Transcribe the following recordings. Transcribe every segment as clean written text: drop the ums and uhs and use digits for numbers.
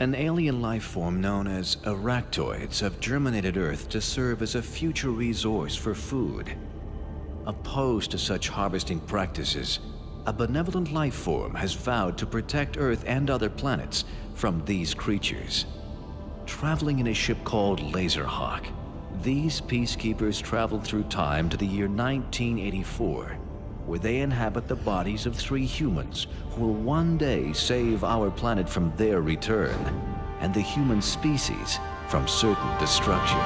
An alien life form known as arachnoids have germinated Earth to serve as a future resource for food. Opposed to such harvesting practices, a benevolent life form has vowed to protect Earth and other planets from these creatures. Traveling in a ship called Laserhawk, these peacekeepers traveled through time to the year 1984, where they inhabit the bodies of 3 humans who will one day save our planet from their return, and the human species from certain destruction.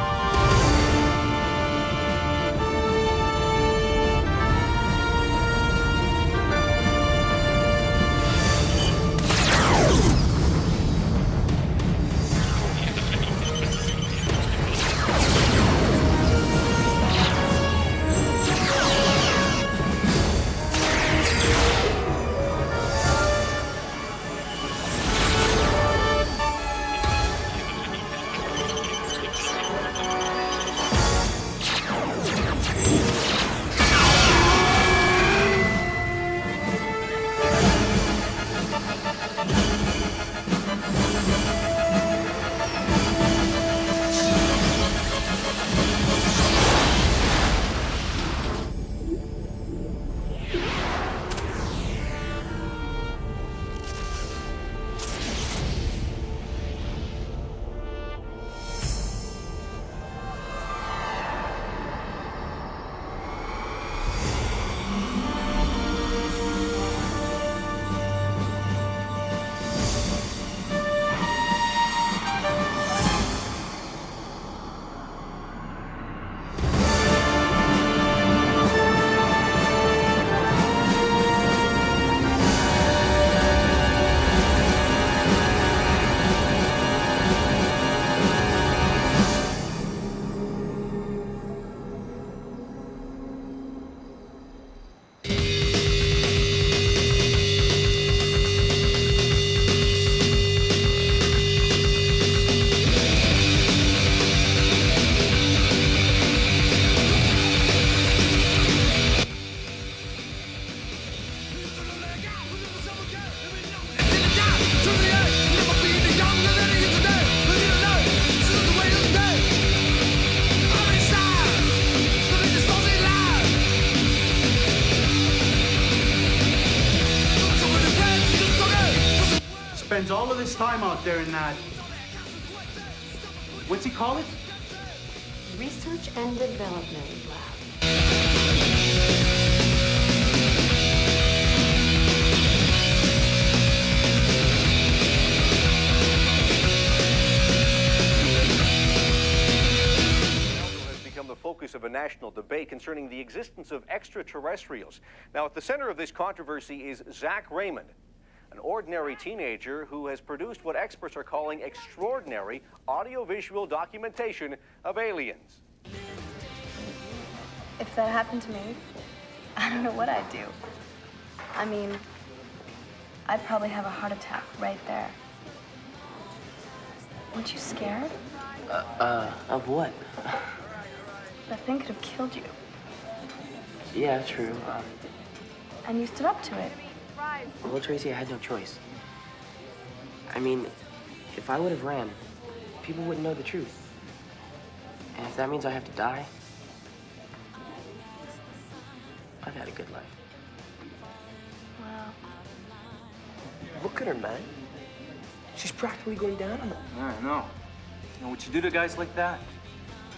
Spends all of his time out there in that, what's he call it? Research and Development Lab. The focus of a national debate concerning the existence of extraterrestrials. Now, at the center of this controversy is Zach Raymond, an ordinary teenager who has produced what experts are calling extraordinary audiovisual documentation of aliens. If that happened to me, I don't know what I'd do. I mean, I'd probably have a heart attack right there. Weren't you scared? Of what? That thing could have killed you. Yeah, true. And you stood up to it. Well, Tracy, I had no choice. I mean, if I would have ran, people wouldn't know the truth. And if that means I have to die, I've had a good life. Wow. Look at her, man. She's practically going down on them. I know. You know what you do to guys like that?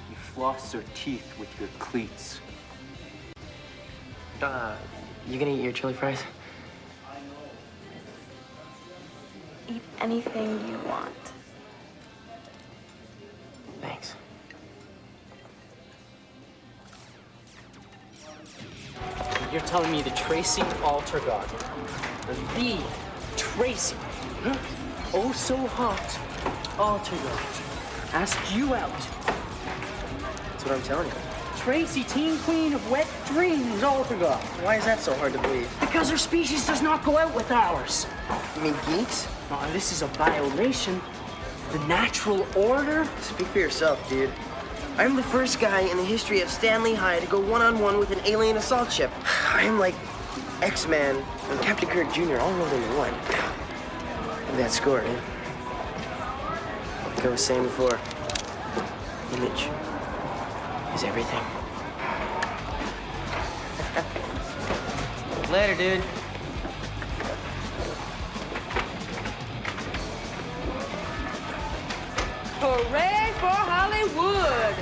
You floss their teeth with your cleats. You gonna eat your chili fries? Eat anything you want. Thanks. You're telling me the Tracy Altergod, the Tracy, oh so hot Altergod, asked you out. That's what I'm telling you. Tracy, teen queen of wet dreams, Altergod. Why is that so hard to believe? Because her species does not go out with ours. You mean geeks? Oh, this is a violation. The natural order? Speak for yourself, dude. I'm the first guy in the history of Stanley High to go one-on-one with an alien assault ship. I'm like X-Man and Captain Kirk Jr. all rolled into one. Look at that score, man. Like I was saying before, image is everything. Later, dude. Hooray for Hollywood!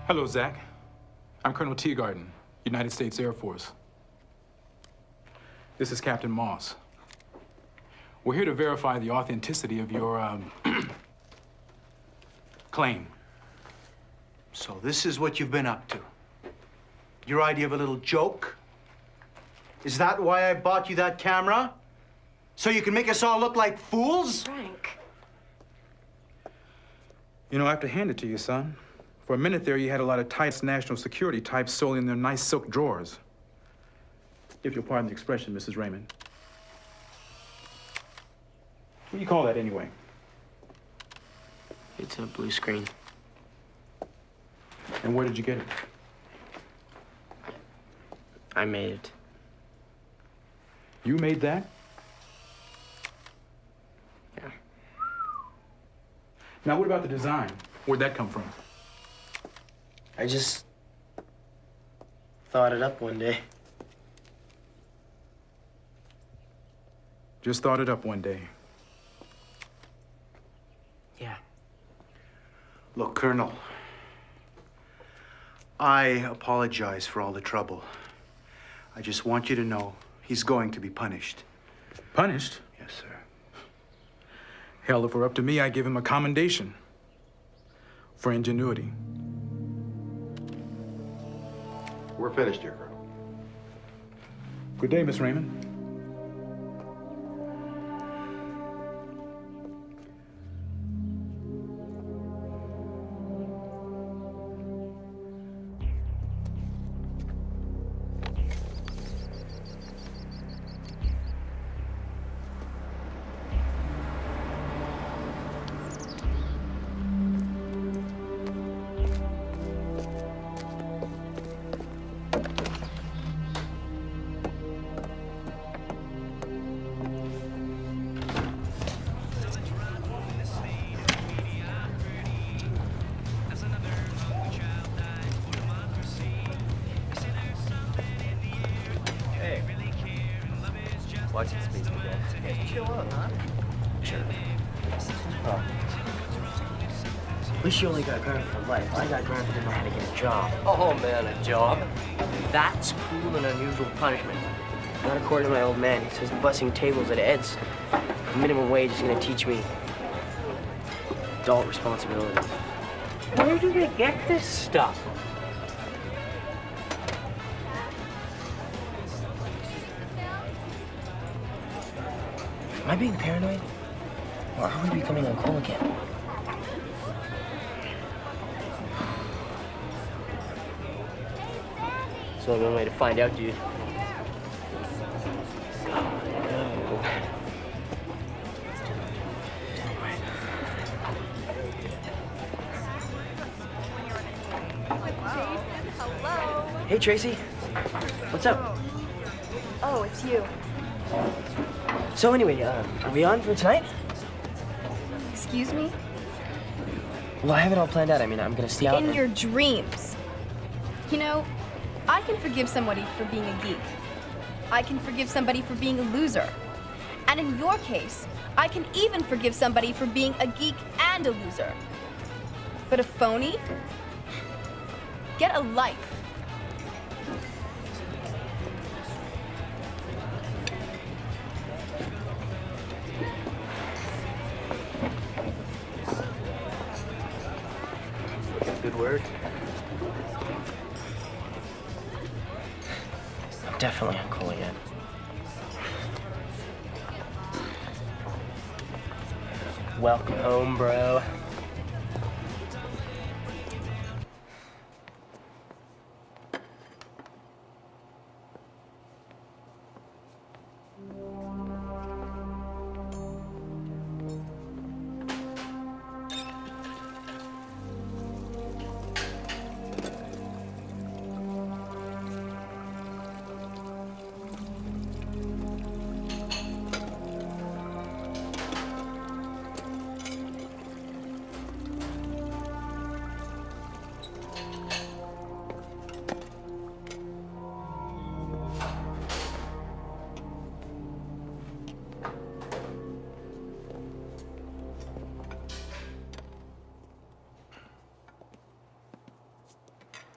Hello, Zach. I'm Colonel Teagarden, United States Air Force. This is Captain Moss. We're here to verify the authenticity of your, claim. So this is what you've been up to? Your idea of a little joke? Is that why I bought you that camera? So you can make us all look like fools? Frank. You know, I have to hand it to you, son. For a minute there, you had a lot of tight national security types solely in their nice silk drawers. If you'll pardon the expression, Mrs. Raymond. What do you call that, anyway? It's a blue screen. And where did you get it? I made it. You made that? Yeah. Now, what about the design? Where'd that come from? I just thought it up one day. Just thought it up one day. Yeah. Look, Colonel, I apologize for all the trouble. I just want you to know he's going to be punished. Punished? Yes, sir. Hell, if it were up to me, I'd give him a commendation for ingenuity. We're finished here, Colonel. Good day, Miss Raymond. Watching space again. Yeah, chill out, huh? Sure. Oh. At least you only got grounded for life. I got grounded and I had to get a job. Oh man, a job? That's cruel and unusual punishment. Not according to my old man. He says bussing tables at Ed's. Minimum wage is gonna teach me adult responsibility. Where do they get this stuff? Am I being paranoid? Or are we becoming uncool again? There's only one way to find out, dude. Hey, Tracy. What's up? Oh, it's you. So anyway, are we on for tonight? Excuse me? Well, I have it all planned out. I mean, I'm gonna stay out. In your dreams. You know, I can forgive somebody for being a geek. I can forgive somebody for being a loser. And in your case, I can even forgive somebody for being a geek and a loser. But a phony? Get a life. Good word. I'm definitely uncool again. Welcome home, bro.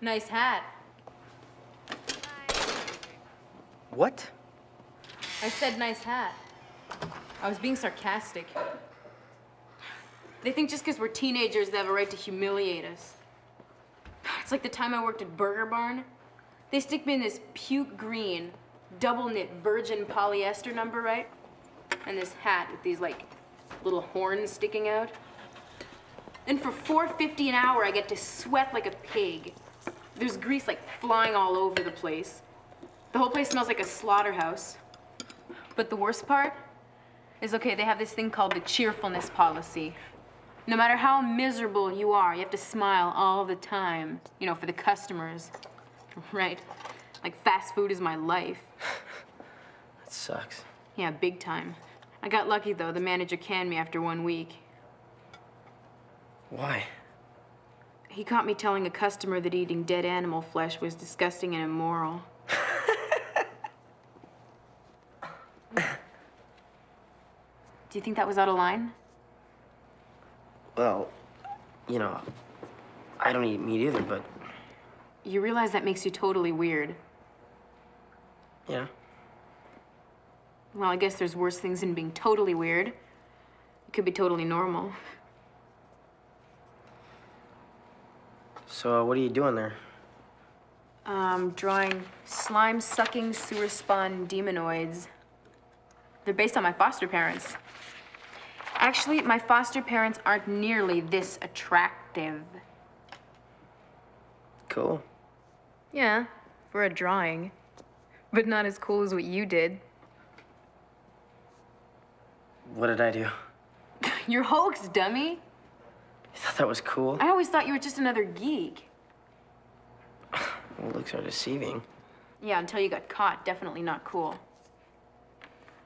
Nice hat. What? I said nice hat. I was being sarcastic. They think just because we're teenagers they have a right to humiliate us. It's like the time I worked at Burger Barn. They stick me in this puke green, double knit virgin polyester number, right? And this hat with these like little horns sticking out. And for $4.50 an hour I get to sweat like a pig. There's grease like flying all over the place. The whole place smells like a slaughterhouse. But the worst part is, okay, they have this thing called the cheerfulness policy. No matter how miserable you are, you have to smile all the time, you know, for the customers. Right? Like fast food is my life. That sucks. Yeah, big time. I got lucky though, the manager canned me after 1 week. Why? He caught me telling a customer that eating dead animal flesh was disgusting and immoral. Do you think that was out of line? Well, you know, I don't eat meat either, but You realize that makes you totally weird. yeah. Well, I guess there's worse things than being totally weird. It could be totally normal. So what are you doing there? Drawing slime-sucking sewer spawn demonoids. They're based on my foster parents. Actually, my foster parents aren't nearly this attractive. Cool. Yeah, for a drawing. But not as cool as what you did. What did I do? You're hoax, dummy. You thought that was cool? I always thought you were just another geek. Well, looks are deceiving. Yeah, until you got caught. Definitely not cool.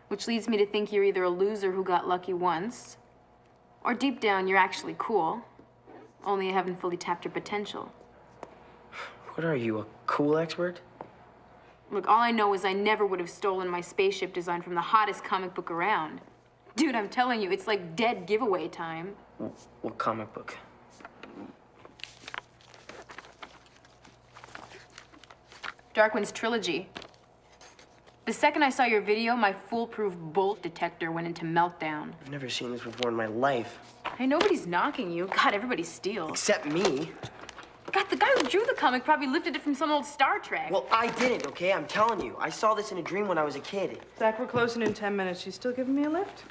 Which leads me to think you're either a loser who got lucky once, or deep down you're actually cool, only you haven't fully tapped your potential. What are you, a cool expert? Look, all I know is I never would have stolen my spaceship design from the hottest comic book around. Dude, I'm telling you, it's like dead giveaway time. What comic book? Darkwind's trilogy. The second I saw your video, my foolproof bolt detector went into meltdown. I've never seen this before in my life. Hey, nobody's knocking you. God, everybody steals. Except me. God, the guy who drew the comic probably lifted it from some old Star Trek. Well, I didn't, okay? I'm telling you. I saw this in a dream when I was a kid. Zach, we're closing in 10 minutes. You still giving me a lift?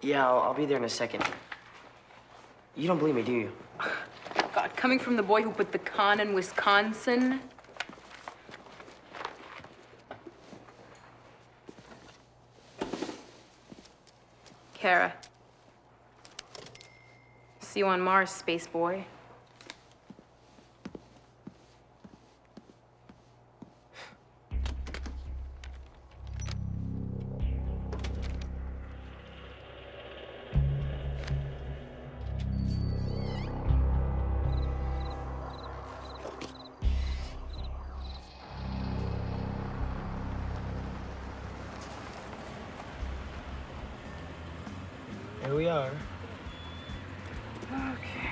Yeah, I'll be there in a second. You don't believe me, do you? God, coming from the boy who put the con in Wisconsin. Kara. See you on Mars, space boy. Here we are. Okay.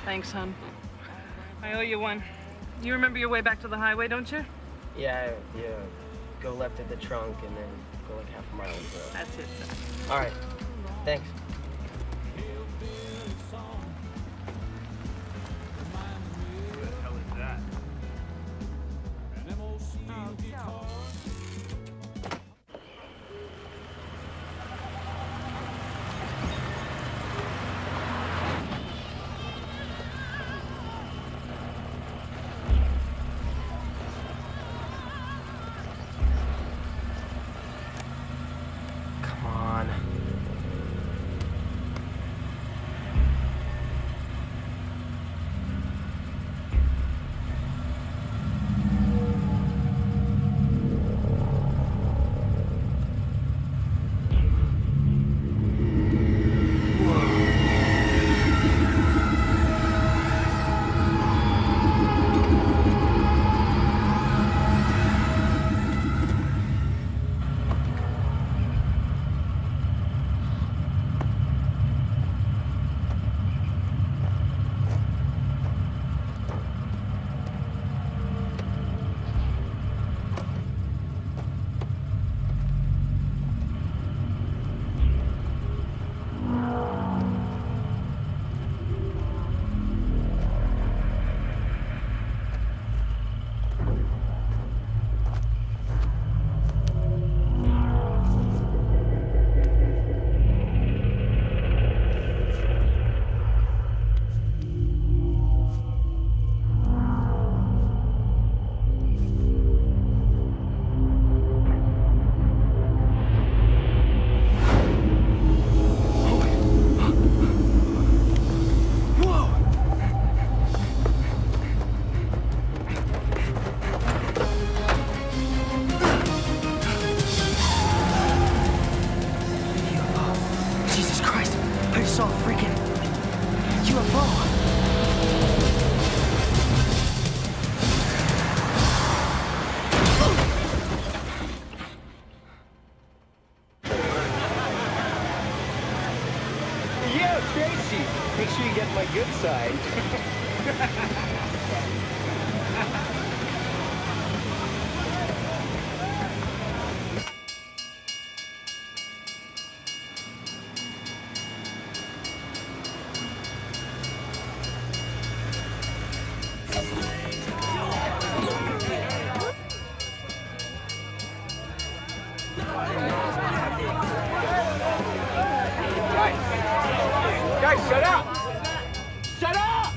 Thanks, hon. I owe you one. You remember your way back to the highway, don't you? Yeah. Go left at the trunk and then go like half a mile. That's it, son. All right. Thanks. saw a freaking UFO. Yeah, Tracy. Make sure you get my good side. Guys, shut up! Shut up!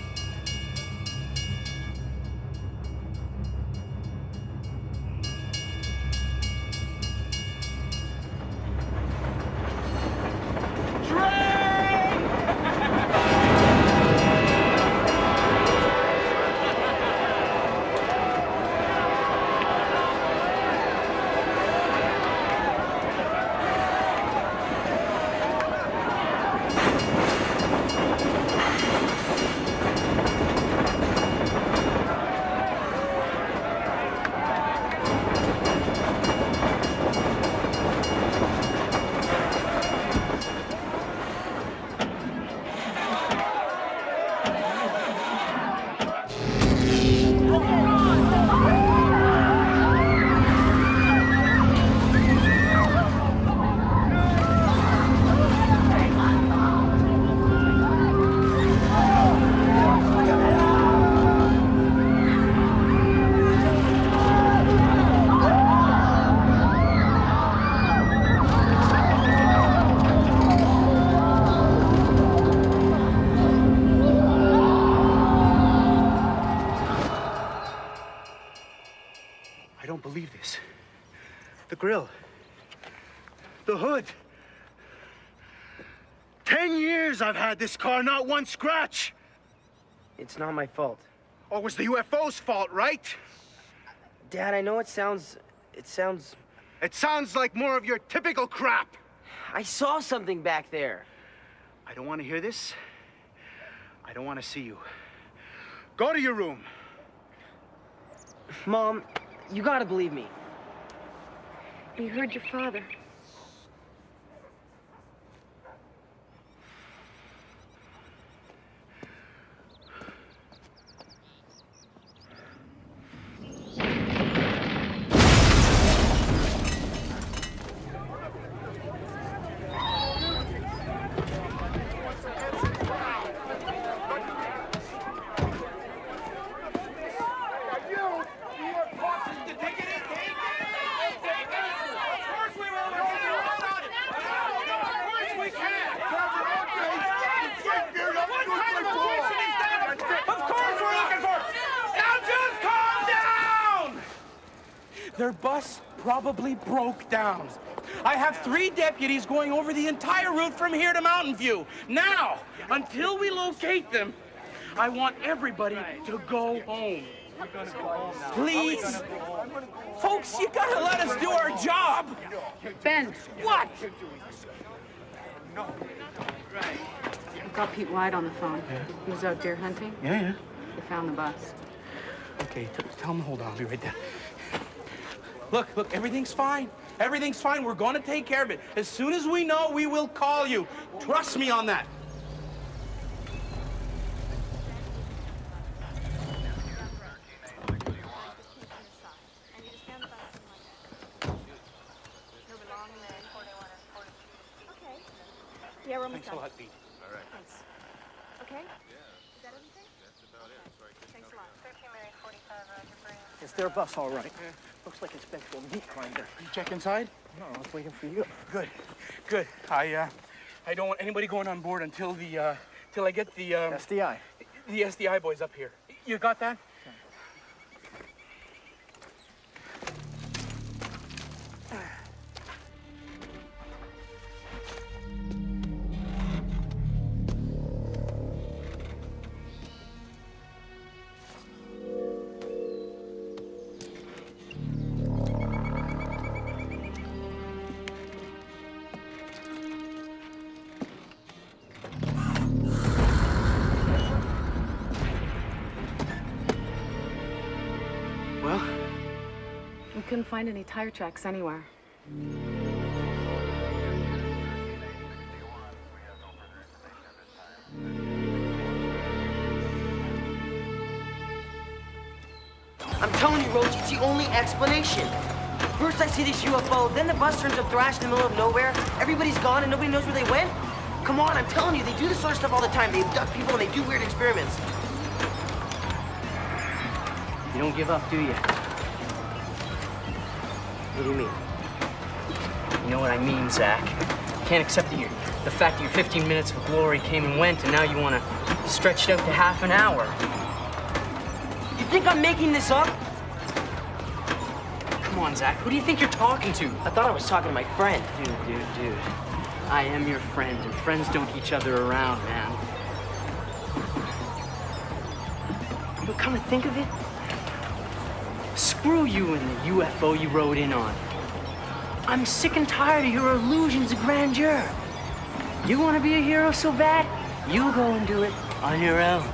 I don't believe this. The grill. The hood. 10 years I've had this car, not one scratch. It's not my fault. Or was the UFO's fault, right? Dad, I know it sounds... It sounds like more of your typical crap. I saw something back there. I don't want to hear this. I don't want to see you. Go to your room. Mom, you gotta believe me. We heard your father. Their bus probably broke down. I have 3 deputies going over the entire route from here to Mountain View. Now, until we locate them, I want everybody to go home. Please. Folks, you gotta let us do our job. Ben, What? I got Pete White on the phone. He was out deer hunting. Yeah. They found the bus. Okay, tell him to hold on. I'll be right there. Look, everything's fine. Everything's fine. We're gonna take care of it. As soon as we know, we will call you. Trust me on that. Yeah, we're almost Thanks a done. lot, Pete. Thanks. Okay? Is that everything? That's about it. Thanks a lot. 13:45, Roger. It's their bus, all right. Looks like it's been to a meat grinder. You check inside? No, I was waiting for you. Good. I don't want anybody going on board until till I get the SDI. the SDI boys up here. You got that? couldn't find any tire tracks anywhere. I'm telling you, Roach, it's the only explanation. First I see this UFO, then the bus turns up thrashed in the middle of nowhere. Everybody's gone and nobody knows where they went. Come on, I'm telling you, they do this sort of stuff all the time. They abduct people and they do weird experiments. You don't give up, do you? What do you mean? You know what I mean, Zach. Can't accept the fact that your 15 minutes of glory came and went, and now you want to stretch it out to half an hour. You think I'm making this up? Come on, Zach. Who do you think you're talking to? I thought I was talking to my friend. Dude. I am your friend, and friends don't each other around, man. But come to think of it, screw you and the UFO you rode in on. I'm sick and tired of your illusions of grandeur. You want to be a hero so bad? You go and do it on your own.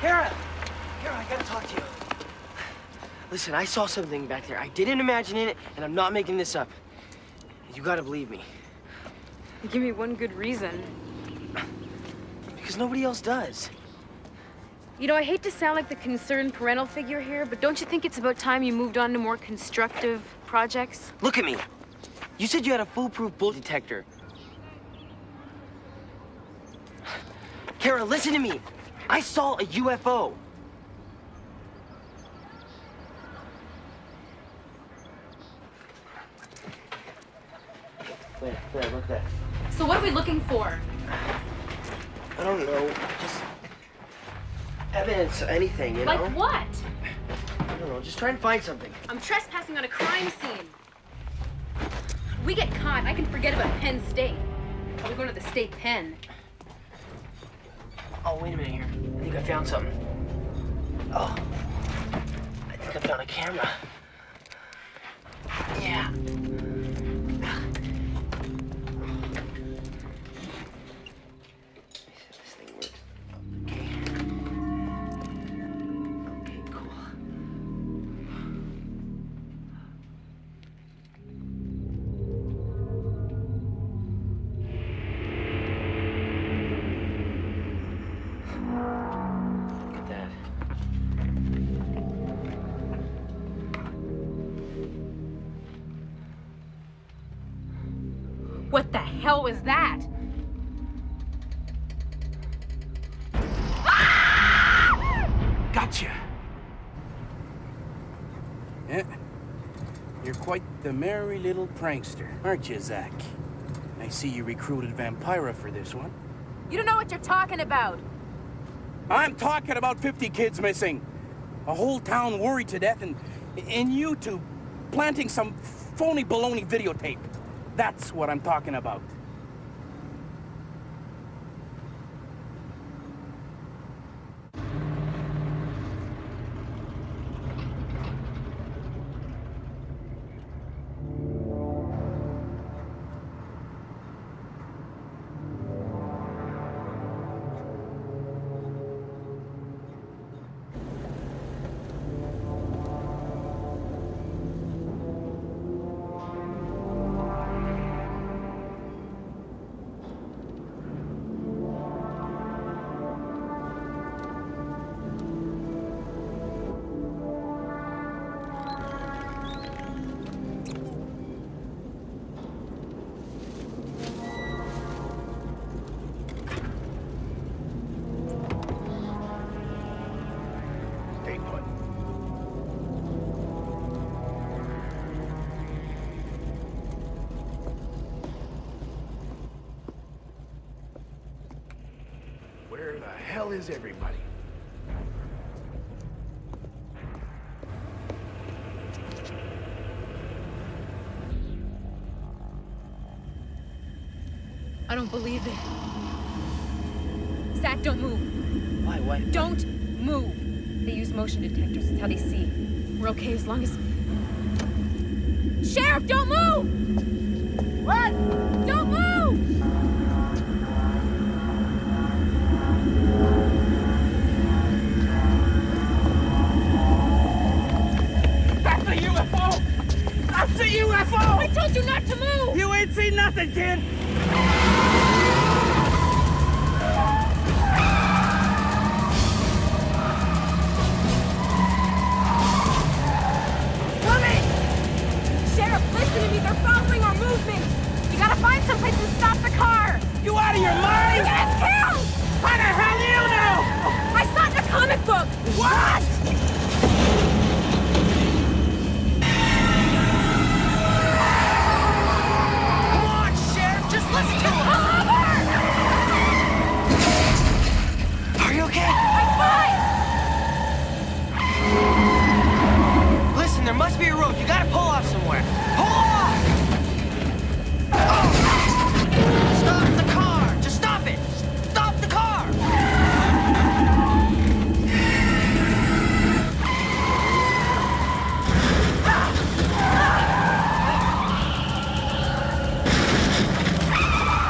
Kara, I gotta talk to you. Listen, I saw something back there. I didn't imagine it, and I'm not making this up. You gotta believe me. Give me one good reason. Because nobody else does. You know, I hate to sound like the concerned parental figure here, but don't you think it's about time you moved on to more constructive projects? Look at me. You said you had a foolproof bull detector. Kara, listen to me. I saw a UFO. There, look there. So what are we looking for? I don't know. Just evidence, anything, you know? Like what? I don't know. Just try and find something. I'm trespassing on a crime scene. We get caught, I can forget about Penn State. Are we going to the state pen? Oh, wait a minute here. I think I found something. Oh, I think I found a camera. Yeah. This thing works. Okay. Okay, cool. Look at that. What the hell was that? Gotcha. Yeah. You're quite the merry little prankster, aren't you, Zach? I see you recruited Vampira for this one. You don't know what you're talking about. I'm talking about 50 kids missing. A whole town worried to death, and you two planting some phony baloney videotape. That's what I'm talking about. Stay put. Where the hell is everybody? I I don't believe it. Zach, don't move. Why? What? Don't move. They use motion detectors. It's how they see. We're okay as long as... Sheriff, don't move! What? Don't move! That's a UFO! That's a UFO! I told you not to move! You ain't seen nothing, kid! Sheriff, listen to me. They're following our movements. You gotta find someplace to stop the car. You out of your mind? You're gonna get us killed! How the hell do you know? I saw it in a comic book. What? Come on, Sheriff, just listen to him. Are you okay? I'm fine. Listen, there must be a road. You gotta pull off somewhere. Pull off! Oh. Stop the car! Just stop it! Stop the car!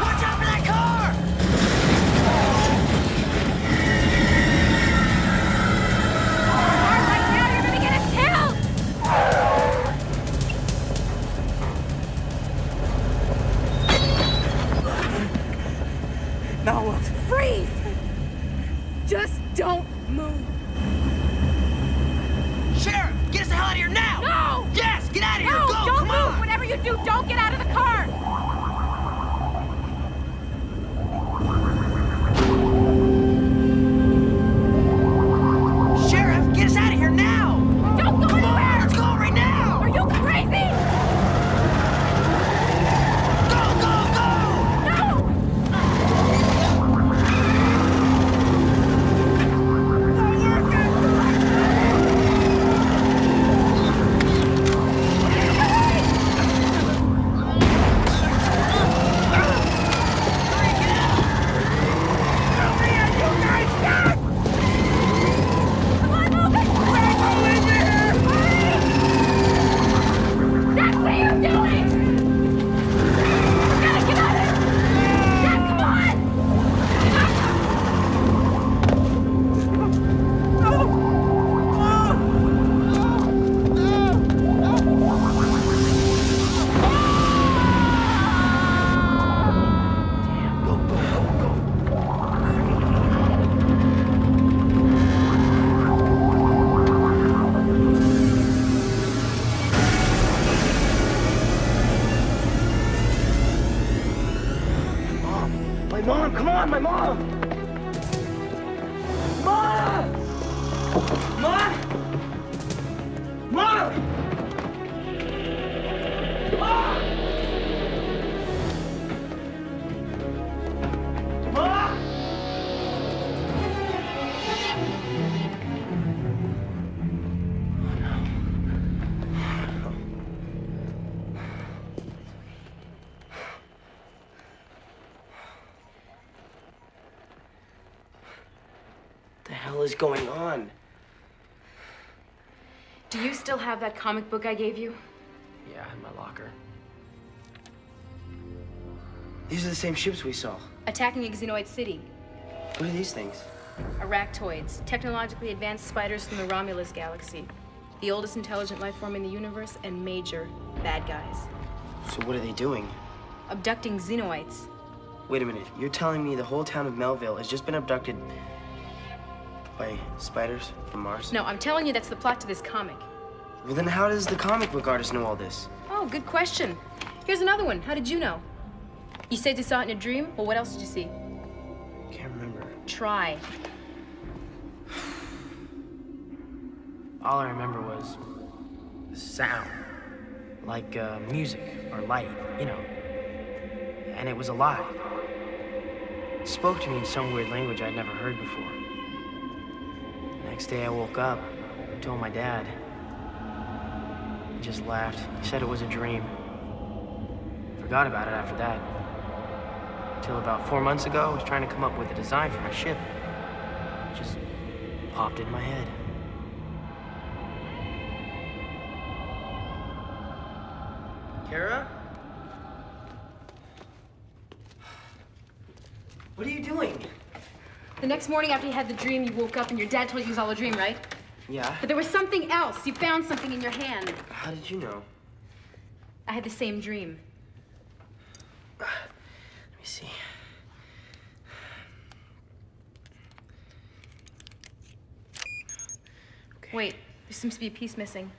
Watch out for that car! Right now, you're gonna get us killed. Now what? Freeze! Just don't move. Sheriff, get us the hell out of here now! No! Yes, get out of here! No, Go! don't Come move. on! Whatever you do, don't get out of the car. Sheriff, get us out of here now! Don't go Come anywhere. on, let's go right now! Are you crazy? Go, go, go! No! That's what you're doing! We gotta get out of here! Dad, come on! My mom, come on, my mom! Mom! Mom! Mom! Mom! Mom! What the hell is going on? Do you still have that comic book I gave you? Yeah, in my locker. These are the same ships we saw. Attacking a Xenoid city. What are these things? Arachtoids, technologically advanced spiders from the Romulus galaxy. The oldest intelligent life form in the universe and major bad guys. So what are they doing? Abducting Xenoids. Wait a minute. You're telling me the whole town of Melville has just been abducted by spiders from Mars? No, I'm telling you that's the plot to this comic. Well, then how does the comic book artist know all this? Oh, good question. Here's another one. How did you know? You said you saw it in a dream? Well, what else did you see? Can't remember. Try. All I remember was the sound. Like music or light, you know. And it was alive. It spoke to me in some weird language I'd never heard before. The next day I woke up and told my dad. He just laughed. He said it was a dream. Forgot about it after that. Until about 4 months ago, I was trying to come up with a design for my ship. It just popped in my head. Kara? What are you doing? The next morning after you had the dream, you woke up and your dad told you it was all a dream, right? Yeah. But there was something else. You found something in your hand. How did you know? I had the same dream. Let me see. Okay. Wait, there seems to be a piece missing.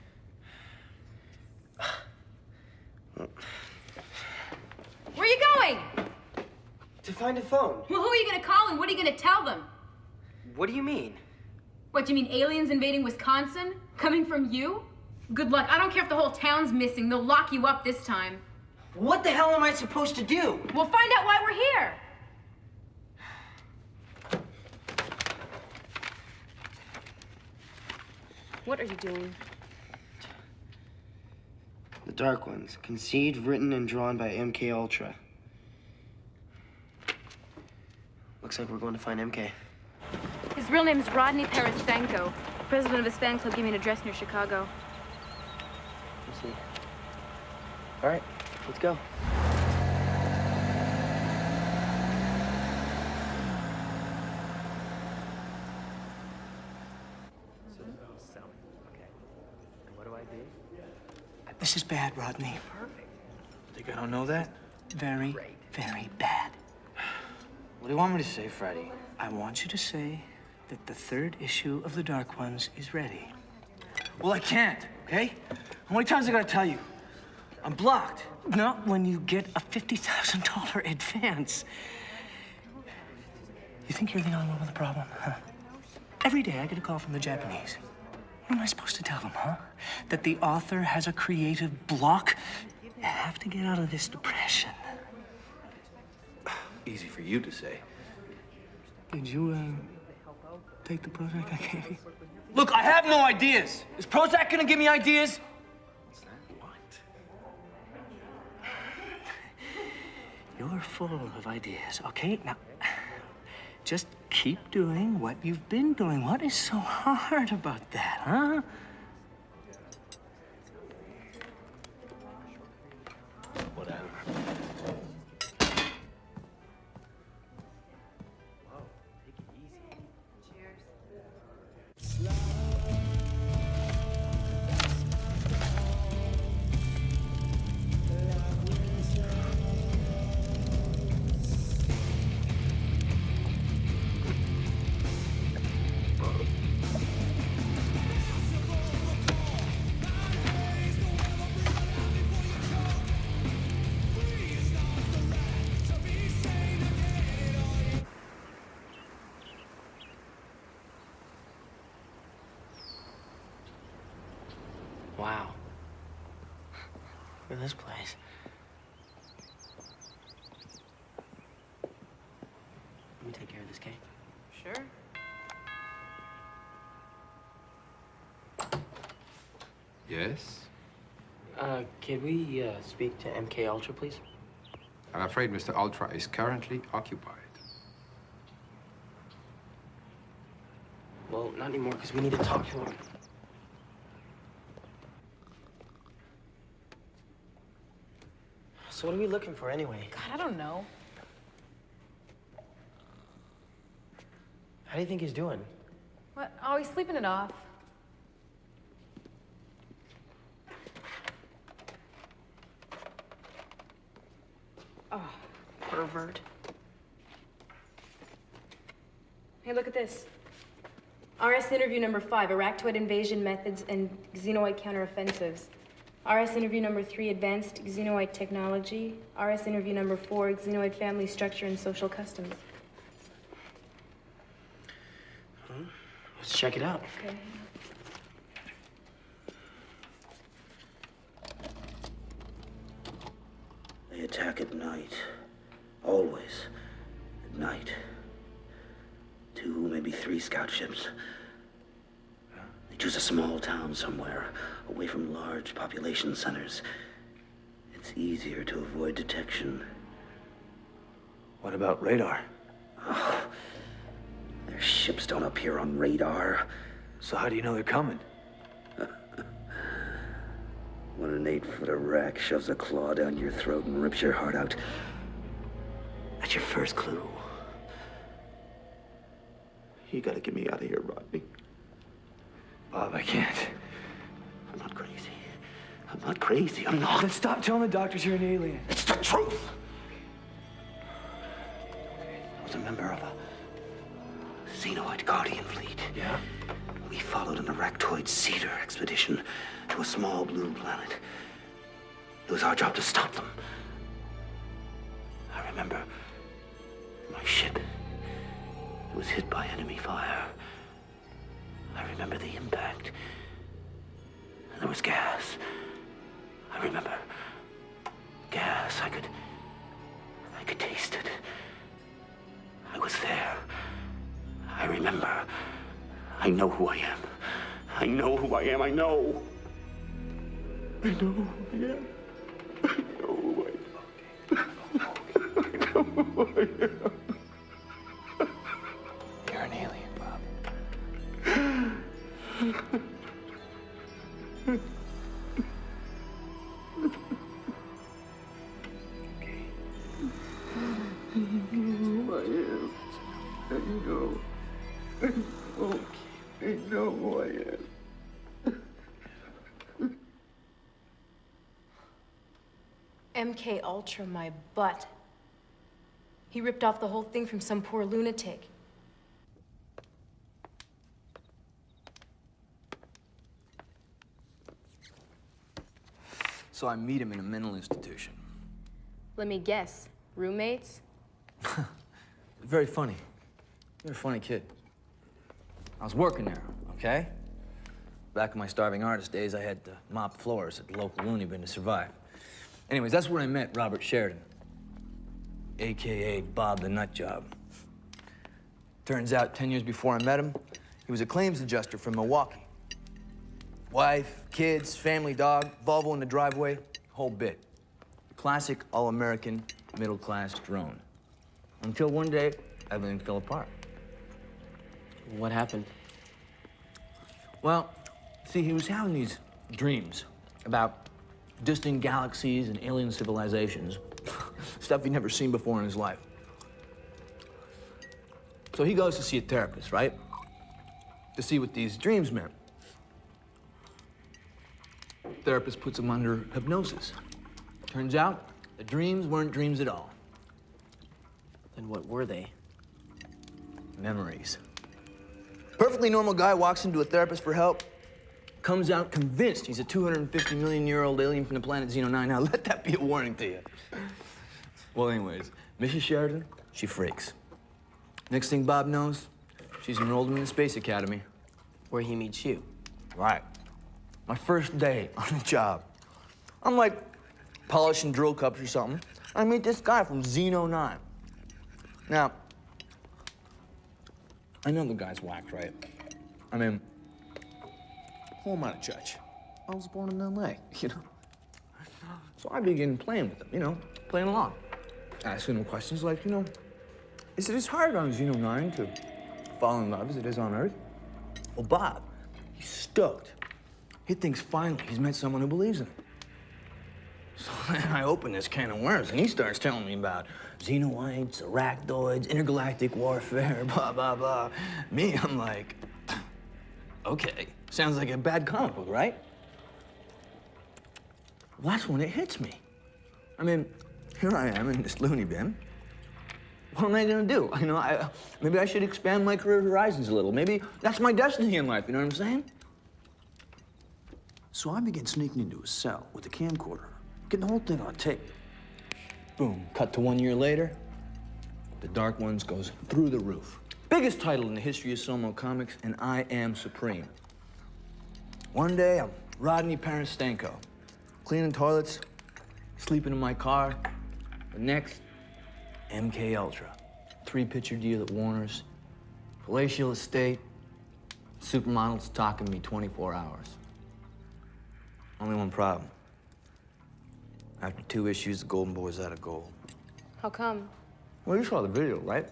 Where are you going? To find a phone. Well, who are you gonna call and what are you gonna tell them? What do you mean? What, do you mean aliens invading Wisconsin? Coming from you? Good luck. I don't care if the whole town's missing. They'll lock you up this time. What the hell am I supposed to do? We'll find out why we're here. What are you doing? The Dark Ones. Conceived, written, and drawn by MK Ultra. Looks like we're going to find MK. His real name's Rodney Parastanko. The president of his fan club gave me an address near Chicago. Let's see. All right, let's go. This is bad, Rodney. Perfect. Think I don't know that? Very, very bad. What do you want me to say, Freddy? I want you to say that the 3rd issue of The Dark Ones is ready. Well, I can't, okay? How many times I gotta tell you? I'm blocked. Not when you get a $50,000 advance. You think you're the only one with a problem, huh? Every day I get a call from the Japanese. What am I supposed to tell them, huh? That the author has a creative block? You have to get out of this depression. Easy for you to say. Did you, take the Prozac I gave you? Look, I have no ideas. Is Prozac gonna give me ideas? You're full of ideas, okay? Now, just keep doing what you've been doing. What is so hard about that, huh? Whatever. Wow. Look at this place. Let me take care of this, okay? Sure. Yes? Can we speak to MK Ultra, please? I'm afraid Mr. Ultra is currently occupied. Well, not anymore, because we need to talk to him. So what are we looking for anyway? God, I don't know. How do you think he's doing? What? Oh, he's sleeping it off. Oh, pervert. Hey, look at this. RS interview number 5, Arachnoid invasion methods and xenoid counteroffensives. RS interview number 3, advanced xenoid technology. RS interview number 4, xenoid family structure and social customs. Let's check it out. Okay. They attack at night. Always. At night. 2, maybe 3 scout ships. They choose a small town somewhere, away from large population centers. It's easier to avoid detection. What about radar? Their ships don't appear on radar. So how do you know they're coming? When an 8-footer wreck shoves a claw down your throat and rips your heart out, that's your first clue. You gotta get me out of here, Rodney. Bob, I can't. I'm not crazy. I'm not crazy. I'm not. Then stop telling the doctors you're an alien. It's the truth. I was a member of a Xenoid Guardian fleet. Yeah? We followed an Aractoid Cedar expedition to a small blue planet. It was our job to stop them. I remember my ship. It was hit by enemy fire. I remember the impact. And there was gas. I remember gas. I could taste it. I was there. I remember. I know who I am. I know who I am. I know. I know who I am. I know who I am. I know who I am. You're an alien, Bob. I know who I am. MK Ultra, my butt. He ripped off the whole thing from some poor lunatic. So I meet him in a mental institution. Let me guess. Roommates? Very funny. You're a funny kid. I was working there, okay? Back in my starving artist days, I had to mop floors at the local loony bin to survive. Anyways, that's where I met Robert Sheridan, AKA Bob the Nut Job. Turns out, 10 years before I met him, he was a claims adjuster from Milwaukee. Wife, kids, family dog, Volvo in the driveway, whole bit. Classic all-American middle-class drone. Until one day, everything fell apart. What happened? Well, see, he was having these dreams about distant galaxies and alien civilizations. Stuff he'd never seen before in his life. So he goes to see a therapist, right? To see what these dreams meant. Therapist puts him under hypnosis. Turns out, the dreams weren't dreams at all. Then what were they? Memories. Perfectly normal guy walks into a therapist for help, comes out convinced he's a 250 million year old alien from the planet Xeno 9. Now, let that be a warning to you. Well, anyways, Mrs. Sheridan, she freaks. Next thing Bob knows, she's enrolled him in the Space Academy. Where he meets you. Right. My first day on the job. I'm like polishing drill cups or something. I meet this guy from Xeno 9. Now, I know the guy's whacked, right? I mean, who am I to judge? I was born in L.A., you know? So I begin playing with him, you know, playing along. Asking him questions like, you know, is it as hard on Xeno 9 to fall in love as it is on Earth? Well, Bob, he's stoked. He thinks finally he's met someone who believes in him. So then I open this can of worms, and he starts telling me about xenoids, arachnoids, intergalactic warfare, blah, blah, blah. Me, I'm like, okay, sounds like a bad comic book, right? Well, that's when it hits me. I mean, here I am in this loony bin. What am I gonna do? You know, maybe I should expand my career horizons a little. Maybe that's my destiny in life, you know what I'm saying? So I began sneaking into a cell with a camcorder, getting the whole thing on tape. Boom, cut to 1 year later, The Dark Ones goes through the roof. Biggest title in the history of Somo Comics, and I am supreme. One day, I'm Rodney Parastanko, cleaning toilets, sleeping in my car. The next, MK Ultra, 3-picture deal at Warner's, palatial estate, supermodels talking to me 24 hours. Only one problem. After 2 issues, the Golden Boy's out of gold. How come? Well, you saw the video, right?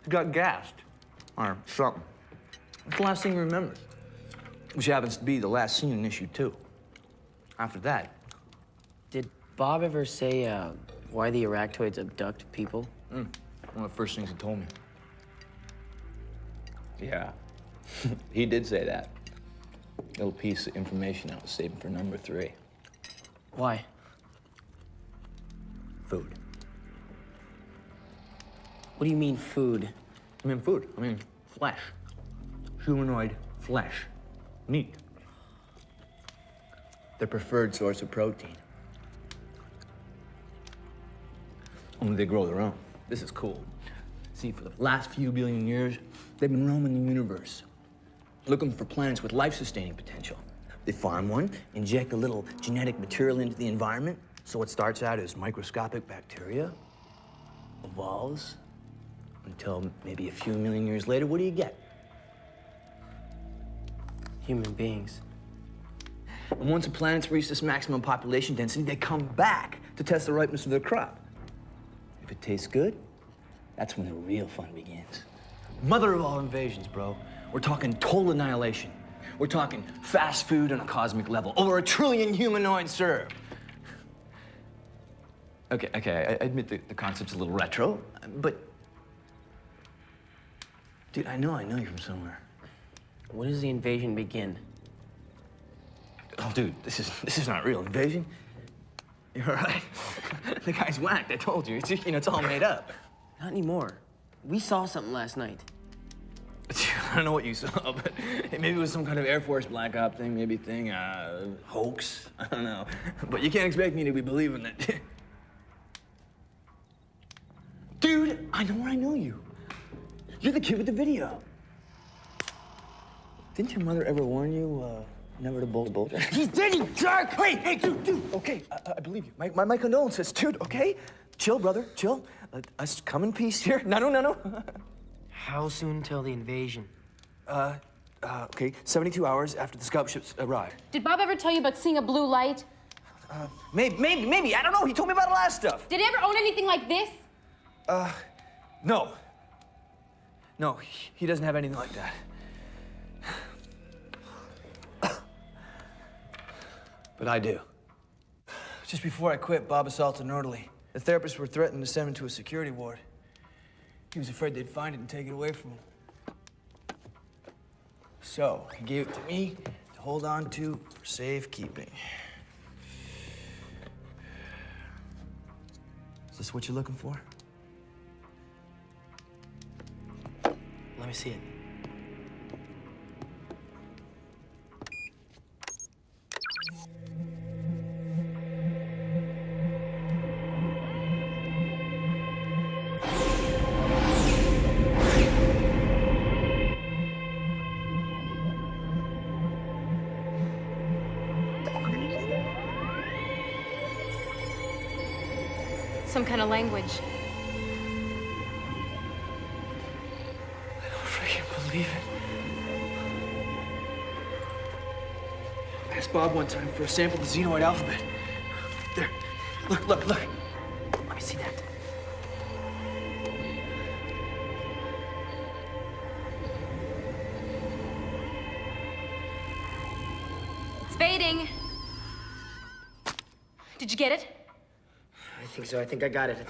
He got gassed. Or something. That's the last thing he remembers. Which happens to be the last scene in issue 2. After that... Did Bob ever say, why the Arachtoids abduct people? One of the first things he told me. Yeah. He did say that. Little piece of information I was saving for number 3. Why? Food. What do you mean, food? I mean food. I mean flesh. Humanoid flesh. Meat. Their preferred source of protein. Only they grow their own. This is cool. See, for the last few billion years, they've been roaming the universe, looking for planets with life-sustaining potential. They find one, inject a little genetic material into the environment, so what starts out as microscopic bacteria evolves until maybe a few million years later, what do you get? Human beings. And once the planets reach this maximum population density, they come back to test the ripeness of their crop. If it tastes good, that's when the real fun begins. Mother of all invasions, bro. We're talking total annihilation. We're talking fast food on a cosmic level. Over 1 trillion humanoids served. Okay, I admit the concept's a little retro, but... Dude, I know you from somewhere. When does the invasion begin? Oh, dude, this is not real invasion. You're all right. The guy's whacked, I told you. It's all made up. Not anymore. We saw something last night. I don't know what you saw, but maybe it was some kind of Air Force Black Op thing, hoax. I don't know. But you can't expect me to be believing it. Dude, I know you. You're the kid with the video. Didn't your mother ever warn you, never to bolt a boulder? He's dead, you jerk! Hey, dude, okay, I believe you. My condolences, dude, okay? Chill, brother, chill. Let us come in peace here. No. How soon till the invasion? Okay, 72 hours after the scout ships arrive. Did Bob ever tell you about seeing a blue light? Maybe, I don't know. He told me about the last stuff. Did he ever own anything like this? No. No, he doesn't have anything like that. But I do. Just before I quit, Bob assaulted an orderly. The therapists were threatened to send him to a security ward. He was afraid they'd find it and take it away from him. So, he gave it to me to hold on to for safekeeping. Is this what you're looking for? Let me see it. Some kind of language. I don't freaking believe it. I asked Bob one time for a sample of the Xenoid alphabet. There. Look. Let me see that. It's fading. Did you get it? I think so. I think I got it. Oh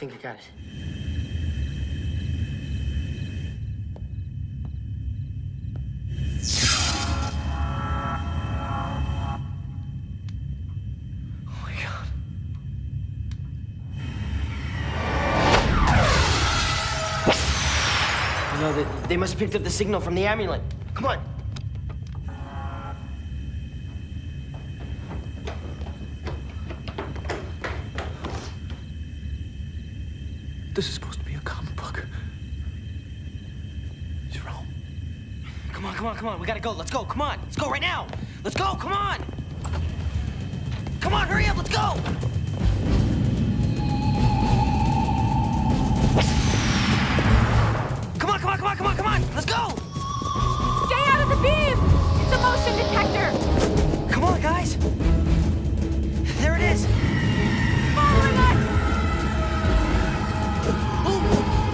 my God. You know, they must have picked up the signal from the amulet. Come on. This is supposed to be a comic book. Jerome. Come on. We gotta go. Let's go. Come on. Let's go right now. Let's go. Come on. Come on, hurry up. Let's go. Come on. Let's go. Stay out of the beam! It's a motion detector! Come on, guys. There it is. Following us! Ooh.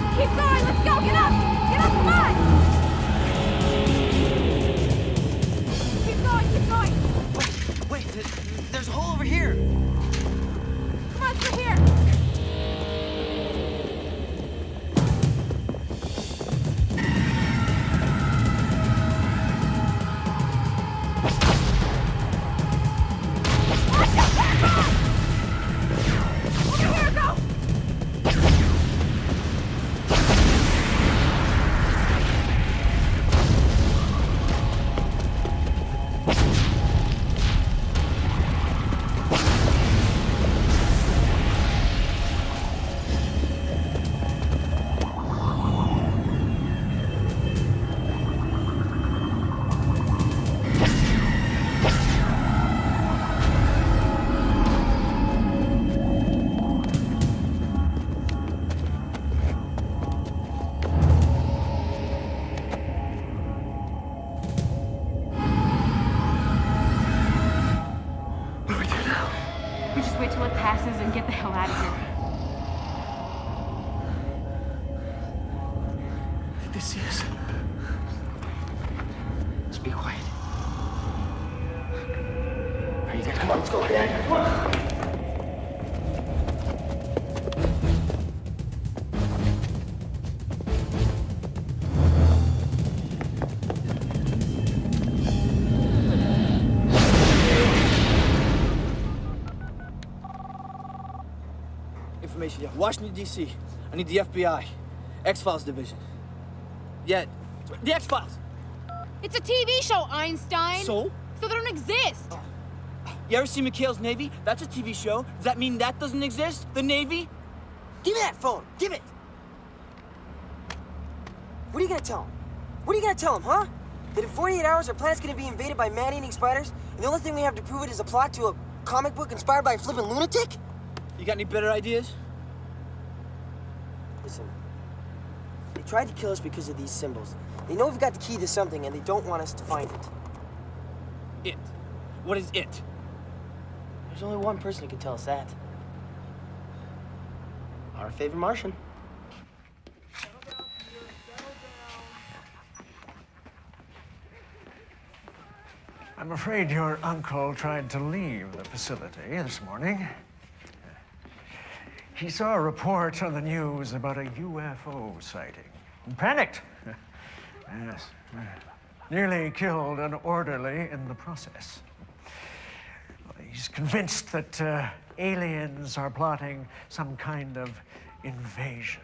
passes and get the hell out of here. Did they see us? Just be quiet. All right, you guys, come on, let's go. Dad, come on. Information, yeah. Washington, D.C. I need the FBI. X-Files division. Yeah, the X-Files. It's a TV show, Einstein. So? So they don't exist. You ever see McHale's Navy? That's a TV show. Does that mean that doesn't exist? The Navy? Give me that phone. Give it. What are you gonna tell him? What are you gonna tell him, huh? That in 48 hours our planet's gonna be invaded by man-eating spiders, and the only thing we have to prove it is a plot to a comic book inspired by a flippin' lunatic? You got any better ideas? Listen, they tried to kill us because of these symbols. They know we've got the key to something, and they don't want us to find it. It. What is it? There's only one person who can tell us that. Our favorite Martian. I'm afraid your uncle tried to leave the facility this morning. He saw a report on the news about a UFO sighting and panicked. Yes. Nearly killed an orderly in the process. He's convinced that aliens are plotting some kind of invasion.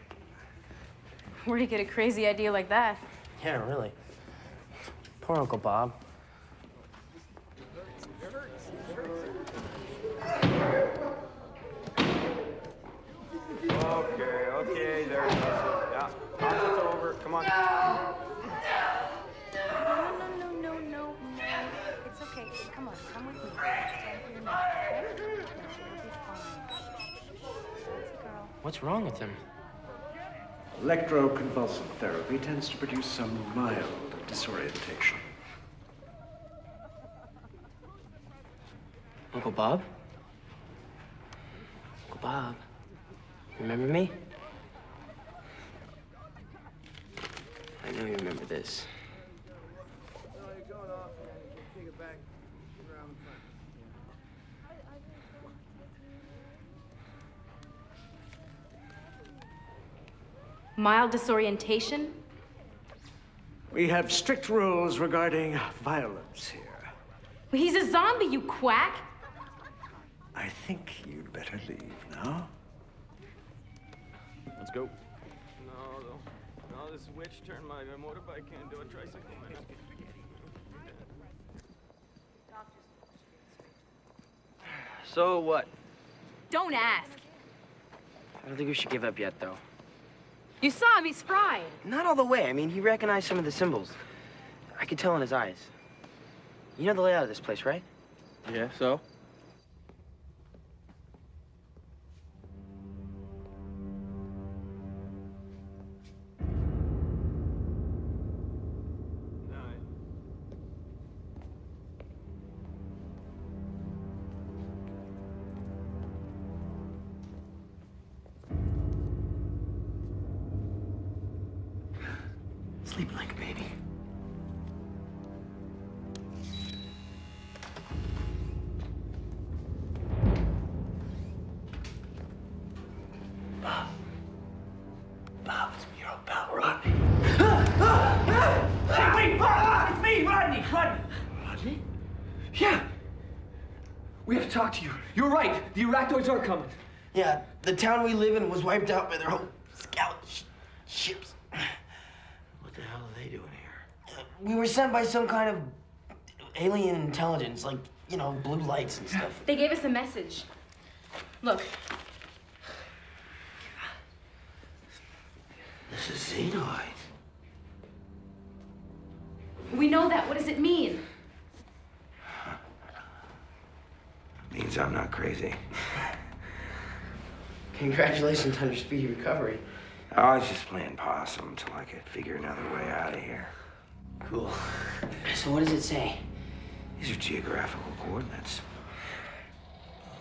Where'd he get a crazy idea like that? Yeah, really. Poor Uncle Bob. Okay, there it is. Yeah, concert's over. Come on. No. It's okay. Come on, come with me. It's time for your nap, okay? No, it'll be fine. That's a girl. What's wrong with him? Electroconvulsive therapy tends to produce some mild disorientation. Uncle Bob? Uncle Bob, remember me? I know you remember this. Mild disorientation? We have strict rules regarding violence here. Well, he's a zombie, you quack! I think you'd better leave now. Let's go. No, this witch turned my motorbike into a tricycle, man. So what? Don't ask. I don't think we should give up yet, though. You saw him, he's fried. Not all the way. I mean, he recognized some of the symbols. I could tell in his eyes. You know the layout of this place, right? Yeah, so? Sleep like a baby. Bob, it's me, your old pal, Rodney. Hey, wait, Bob! It's me, Rodney! Rodney? Yeah! We have to talk to you. You're right. The Arachnoids are coming. Yeah, the town we live in was wiped out by their whole scout ships. What the hell are they doing here? We were sent by some kind of alien intelligence, like, you know, blue lights and stuff. They gave us a message. Look. This is xenoid. We know that. What does it mean? Means I'm not crazy. Congratulations on your speedy recovery. I was just playing possum until I could figure another way out of here. Cool. So what does it say? These are geographical coordinates.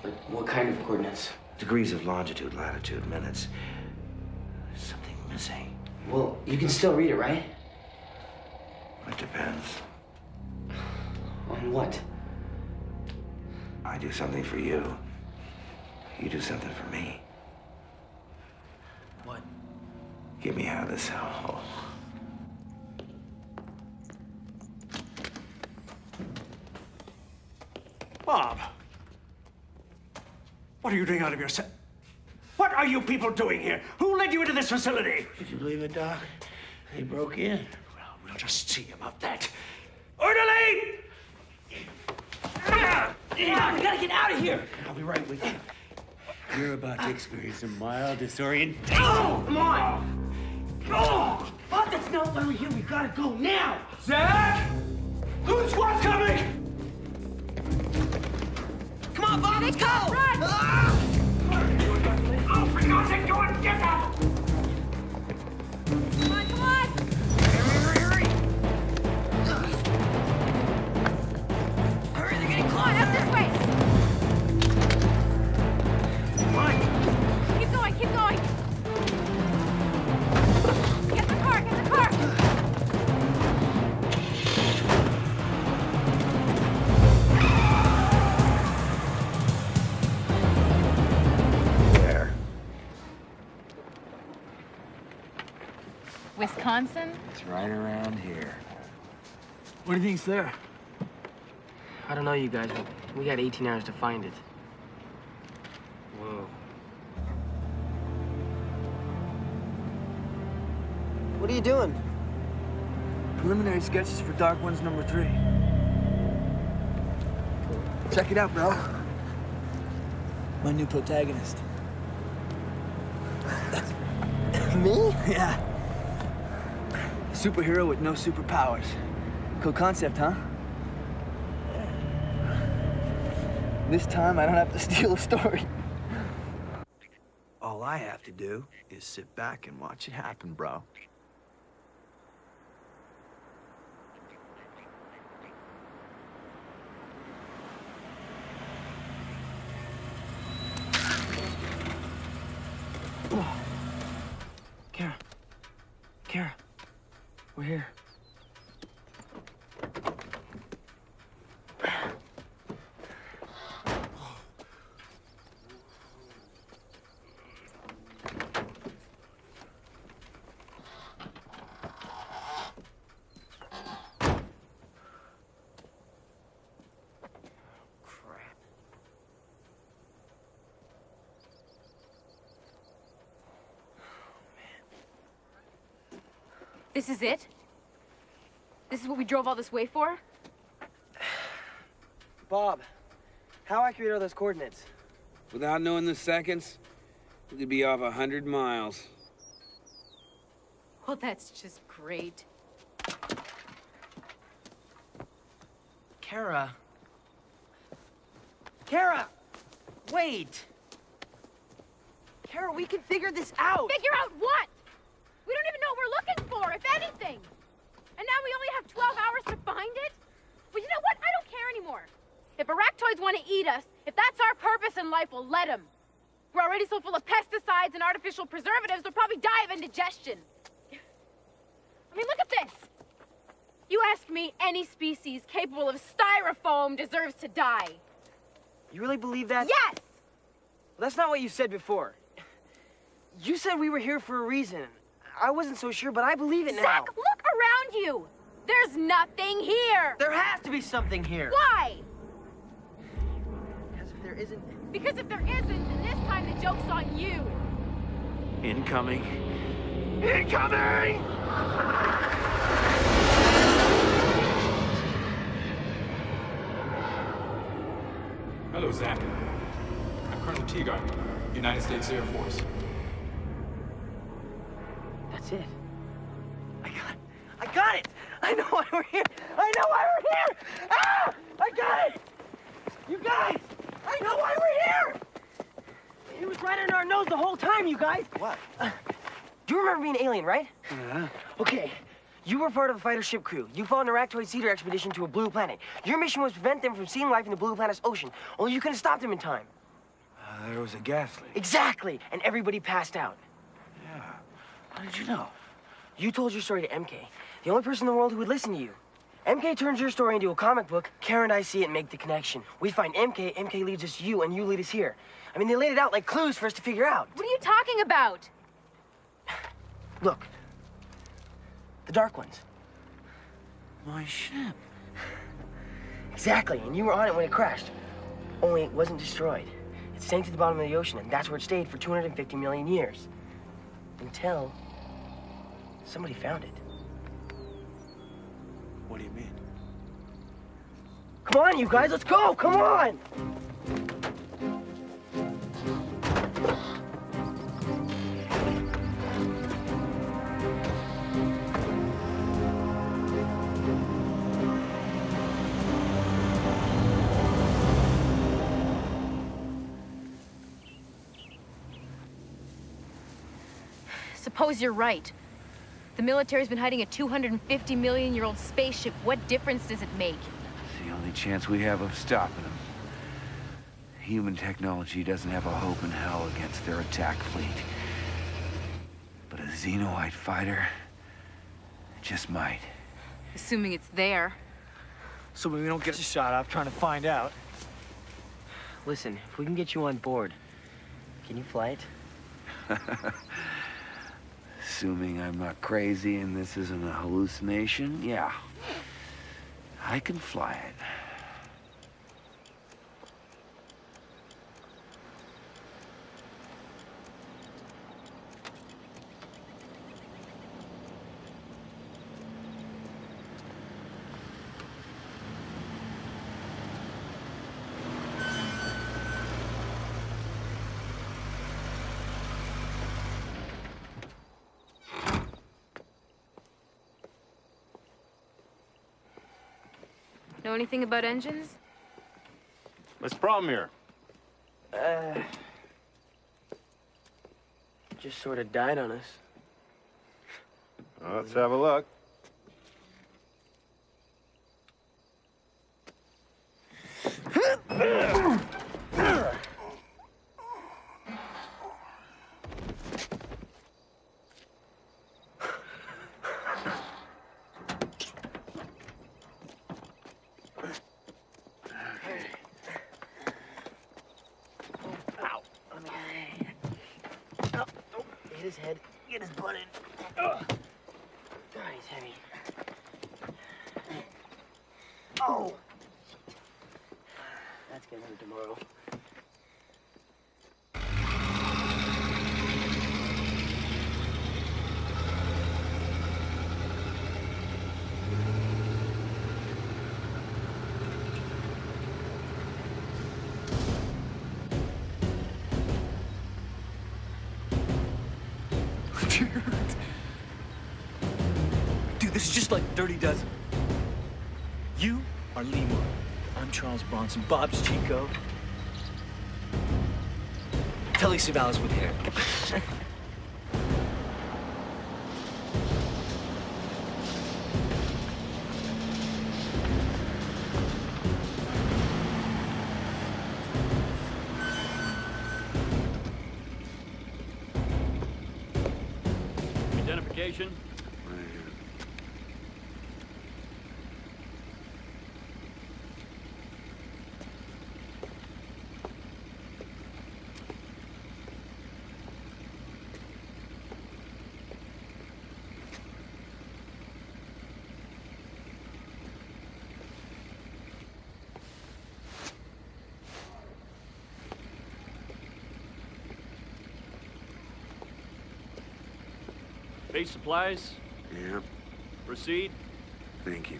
But what kind of coordinates? Degrees of longitude, latitude, minutes. There's something missing. Well, you can still read it, right? It depends. On what? I do something for you. You do something for me. What? Get me out of this hellhole. Bob! What are you doing out of your set? What are you people doing here? Who led you into this facility? Did you believe it, Doc? They broke in. Well, we'll just see about that. Orderly! Doc, we gotta get out of here! I'll be right with you. You're about to experience a mild disorientation. Oh, come on! Oh, Bob, that's not why we're here. We gotta go now! Zach! Who's what's coming? Come on, Bob, let's go! Run! Ah! Oh, for God's sake, go and get out! Come on, come on! Hurry! Hurry, they're getting close! Up this way! Come on! Keep going, keep going! Get the car, get the car! Where? Wisconsin? It's right around here. What do you think's there? I don't know, you guys, but we got 18 hours to find it. Whoa. What are you doing? Preliminary sketches for Dark Ones number 3. Check it out, bro. My new protagonist. Me? Yeah. Superhero with no superpowers. Cool concept, huh? This time, I don't have to steal a story. All I have to do is sit back and watch it happen, bro. Kara, we're here. This is it? This is what we drove all this way for? Bob, how accurate are those coordinates? Without knowing the seconds, we could be off 100 miles. Well, that's just great. Kara. Kara! Wait! Kara, we can figure this out! Figure out what? We don't even know what we're looking for, if anything. And now we only have 12 hours to find it? Well, you know what? I don't care anymore. If arachnoids want to eat us, if that's our purpose in life, we'll let them. We're already so full of pesticides and artificial preservatives, they'll probably die of indigestion. I mean, look at this. You ask me, any species capable of styrofoam deserves to die. You really believe that? Yes! Well, that's not what you said before. You said we were here for a reason. I wasn't so sure, but I believe it now. Zach, look around you. There's nothing here. There has to be something here. Why? Because if there isn't... Because if there isn't, then this time the joke's on you. Incoming. Incoming! Hello, Zach. I'm Colonel Teagar, United States Air Force. That's it. I got it! I know why we're here! I know why we're here! Ah! I got it! You guys! I know why we're here! It was right under our nose the whole time, you guys! What? Do you remember being an alien, right? Yeah. Okay. You were part of the fighter ship crew. You fought an arachnoid cedar expedition to a blue planet. Your mission was to prevent them from seeing life in the blue planet's ocean. Only you couldn't stop them in time. There was a gas leak. Exactly! And everybody passed out. Yeah. How did you know? You told your story to MK, the only person in the world who would listen to you. MK turns your story into a comic book, Kara and I see it and make the connection. We find MK, MK leads us you, and you lead us here. I mean, they laid it out like clues for us to figure out. What are you talking about? Look. The dark ones. My ship. Exactly, and you were on it when it crashed. Only it wasn't destroyed. It sank to the bottom of the ocean, and that's where it stayed for 250 million years. Until somebody found it. What do you mean? Come on, you guys, let's go! Come on! Suppose you're right. The military's been hiding a 250-million-year-old spaceship. What difference does it make? It's the only chance we have of stopping them. Human technology doesn't have a hope in hell against their attack fleet. But a Xenoite fighter, it just might. Assuming it's there. So we don't get a shot off trying to find out. Listen, if we can get you on board, can you fly it? Assuming I'm not crazy and this isn't a hallucination, yeah. I can fly it. Know anything about engines? What's the problem here? Just sort of died on us. Well, let's have a look. Hit his head, get his butt in. God, he's heavy. Oh! That's gonna hurt tomorrow. Dude, this is just like Dirty Dozen. You are Lima. I'm Charles Bronson. Bob's Chico. Telly Savalas with hair. Identification? Base supplies? Yeah, Proceed. thank you.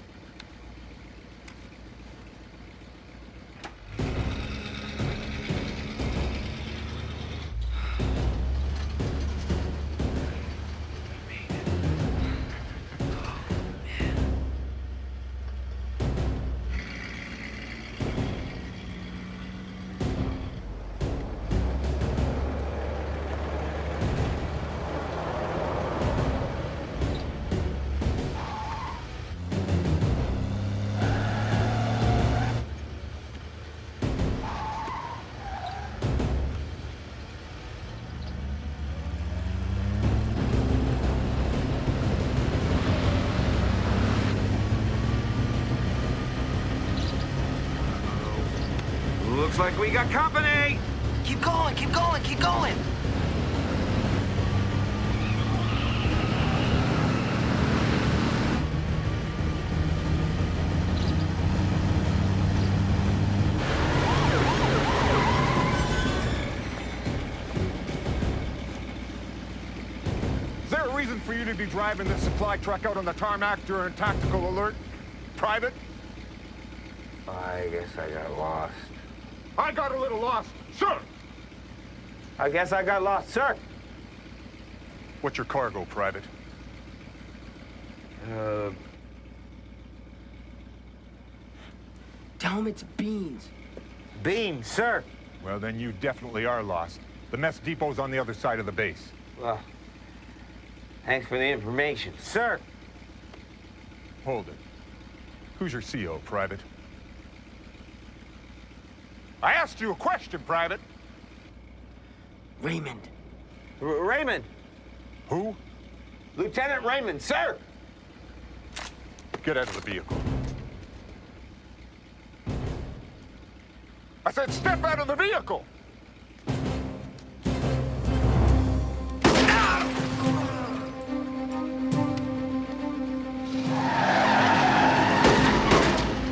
Looks like we got company! Keep going, keep going, keep going! Is there a reason for you to be driving this supply truck out on the tarmac during tactical alert, Private? I guess I got lost. I got a little lost, sir! I guess I got lost, sir. What's your cargo, Private? Tell him it's beans. Beans, sir. Well, then you definitely are lost. The mess depot's on the other side of the base. Well, thanks for the information, sir. Hold it. Who's your CO, Private? I asked you a question, Private. Raymond. Raymond. Who? Lieutenant Raymond, sir. Get out of the vehicle. I said step out of the vehicle!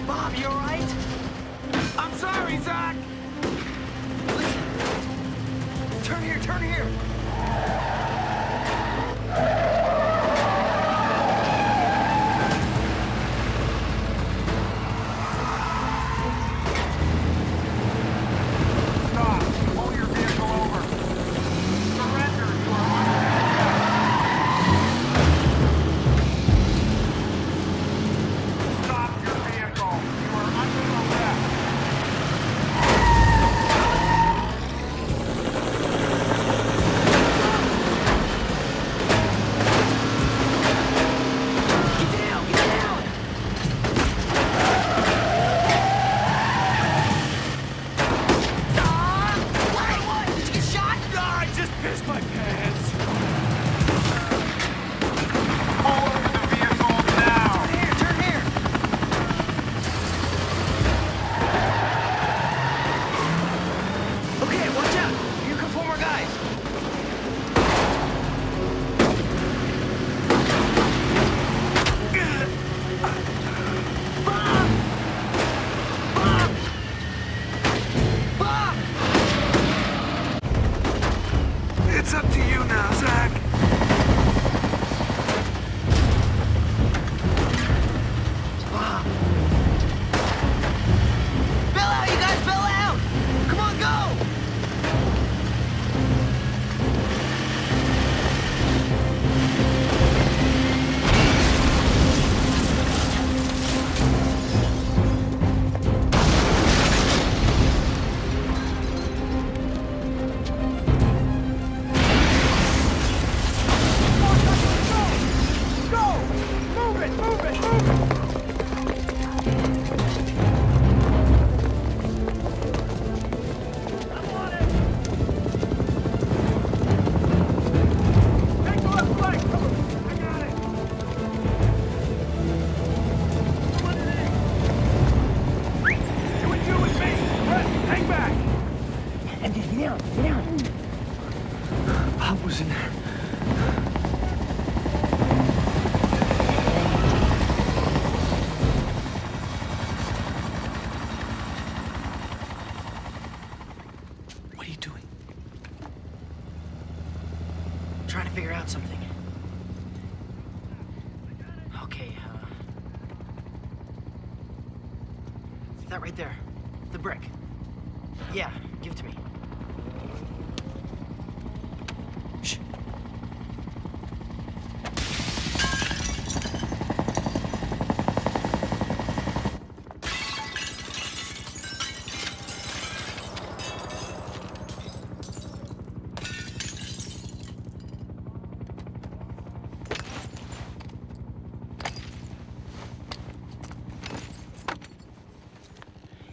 Bob, you all right? I'm sorry, Zach. Listen. Turn here, turn here. Stop! Pull your vehicle over! Surrender! You are Stop your vehicle! You are under arrest! Get down, get down. What? Did you get shot? I just pissed my pants. Pull over the vehicle now! Turn here, turn here. Okay, watch out. Here come 4 more guys. Bob! Bob! Bob! It's up to you now, Zach. Bob! Bail out, you guys, bail out! Come on, go! Bob was in there. What are you doing? Trying to figure out something. Okay, that right there. The brick. Yeah, give it to me. Shh.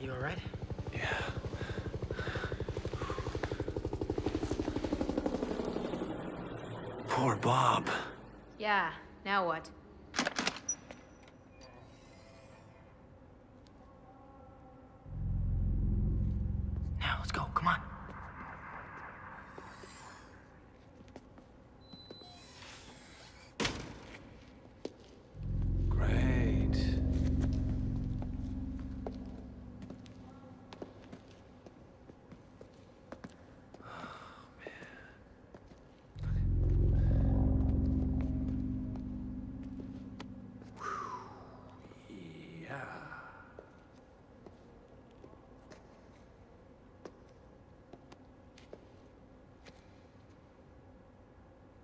You all right? Poor Bob. Yeah, now what? let's go. Come on. Great.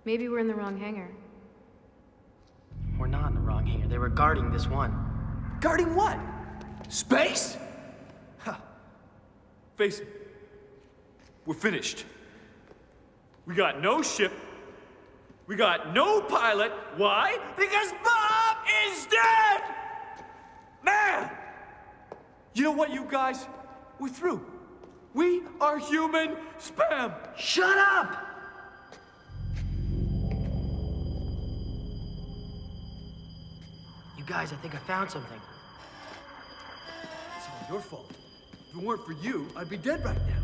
Maybe we're in the wrong hangar. We're not in the wrong hangar. They were guarding this one. Guarding what? Space? Huh. Face it. We're finished. We got no ship. We got no pilot. Why? Because Bob is dead! Man! You know what, you guys? We're through. We are human spam. Shut up! You guys, I think I found something. It's all your fault. If it weren't for you, I'd be dead right now.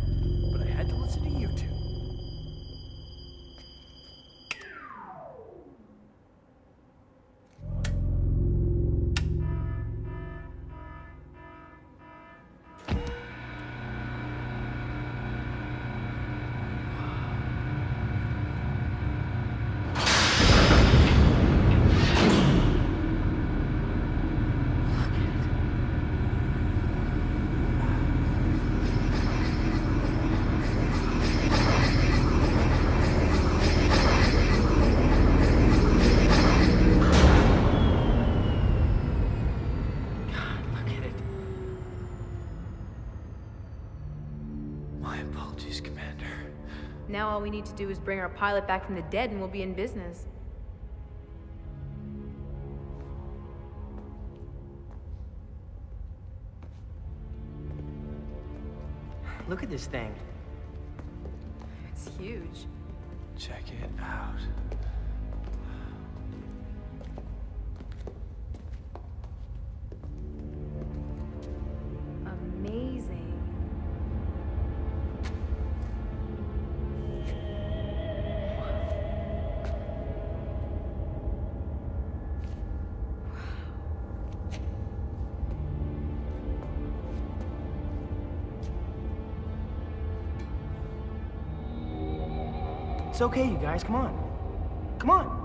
But I had to listen to you two. Now all we need to do is bring our pilot back from the dead and we'll be in business. Look at this thing. It's huge. Check it out. Amazing. It's okay, you guys. Come on. Come on.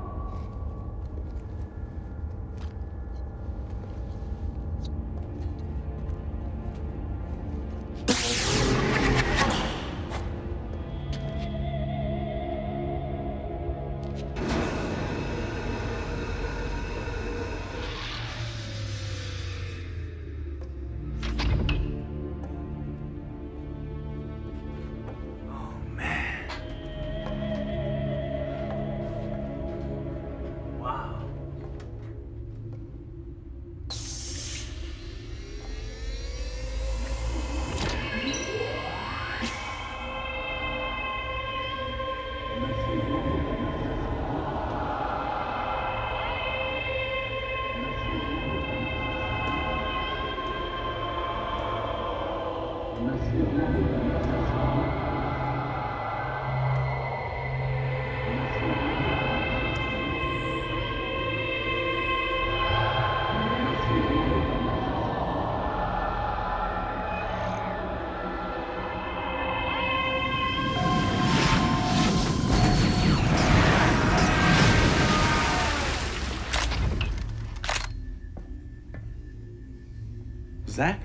Zach?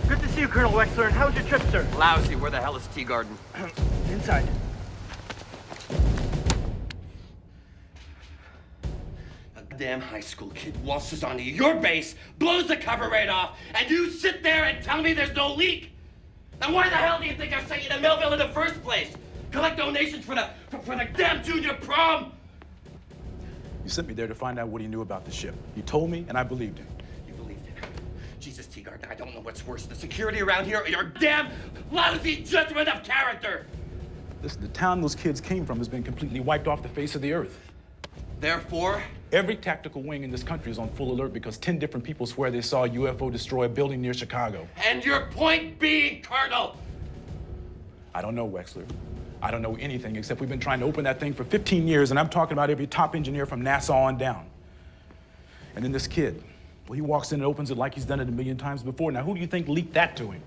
Good to see you, Colonel Wexler. And how was your trip, sir? Lousy. Where the hell is Tea Garden? Inside. Damn high school kid waltzes onto your base, blows the cover right off, and you sit there and tell me there's no leak. Then why the hell do you think I sent you to Millville in the first place? Collect donations for the damn junior prom. You sent me there to find out what he knew about the ship. He told me, and I believed him. You believed it. Jesus, Teagard, I don't know what's worse, the security around here or your damn lousy judgment of character! Listen, the town those kids came from has been completely wiped off the face of the earth. Therefore? Every tactical wing in this country is on full alert because 10 different people swear they saw a UFO destroy a building near Chicago. And your point being, Colonel? I don't know, Wexler. I don't know anything except we've been trying to open that thing for 15 years, and I'm talking about every top engineer from NASA on down. And then this kid, well, he walks in and opens it like he's done it a million times before. Now, who do you think leaked that to him?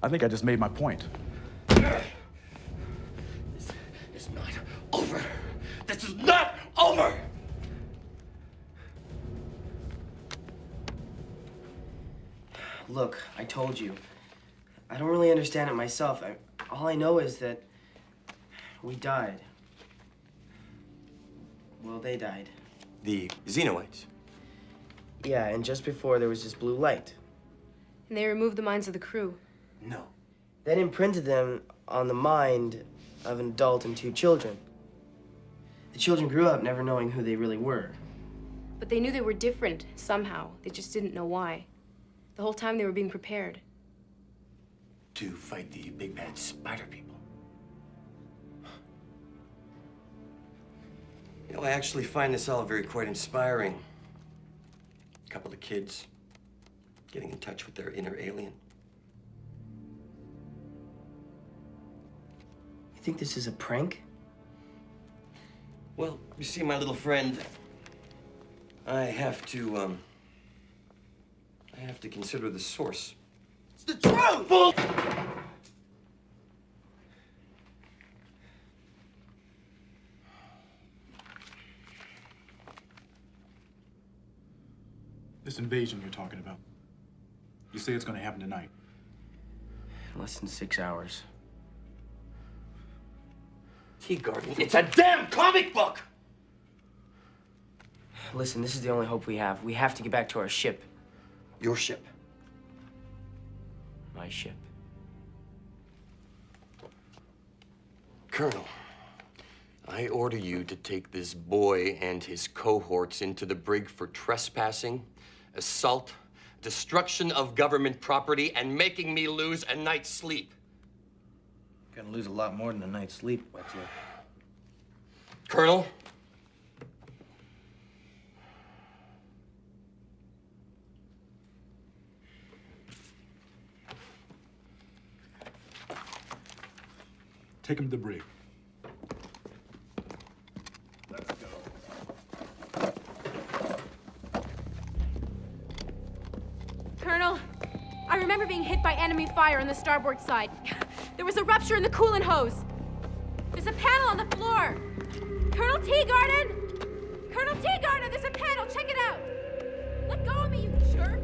I think I just made my point. This is not over. This is not over! Look, I told you. I don't really understand it myself. All I know is that we died. Well, they died. The Xenoites? Yeah, and just before there was this blue light. And they removed the minds of the crew. No. That imprinted them on the mind of an adult and 2 children. The children grew up never knowing who they really were. But they knew they were different somehow. They just didn't know why. The whole time they were being prepared. To fight the big bad spider people. You know, I actually find this all very quite inspiring. A couple of kids getting in touch with their inner alien. You think this is a prank? Well, you see, my little friend, I have to consider the source. It's the truth! Bull! This invasion you're talking about, you say it's going to happen tonight. In less than 6 hours. Teagarden, it's a damn comic book! Listen, this is the only hope we have. We have to get back to our ship. Your ship? My ship. Colonel, I order you to take this boy and his cohorts into the brig for trespassing, assault, destruction of government property, and making me lose a night's sleep. Gonna lose a lot more than a night's sleep, Wexler. Colonel? Take him to the brig. Let's go. Colonel, I remember being hit by enemy fire on the starboard side. There was a rupture in the coolant hose. There's a panel on the floor. Colonel Teagarden! Colonel Teagarden, there's a panel. Check it out. Let go of me, you jerk.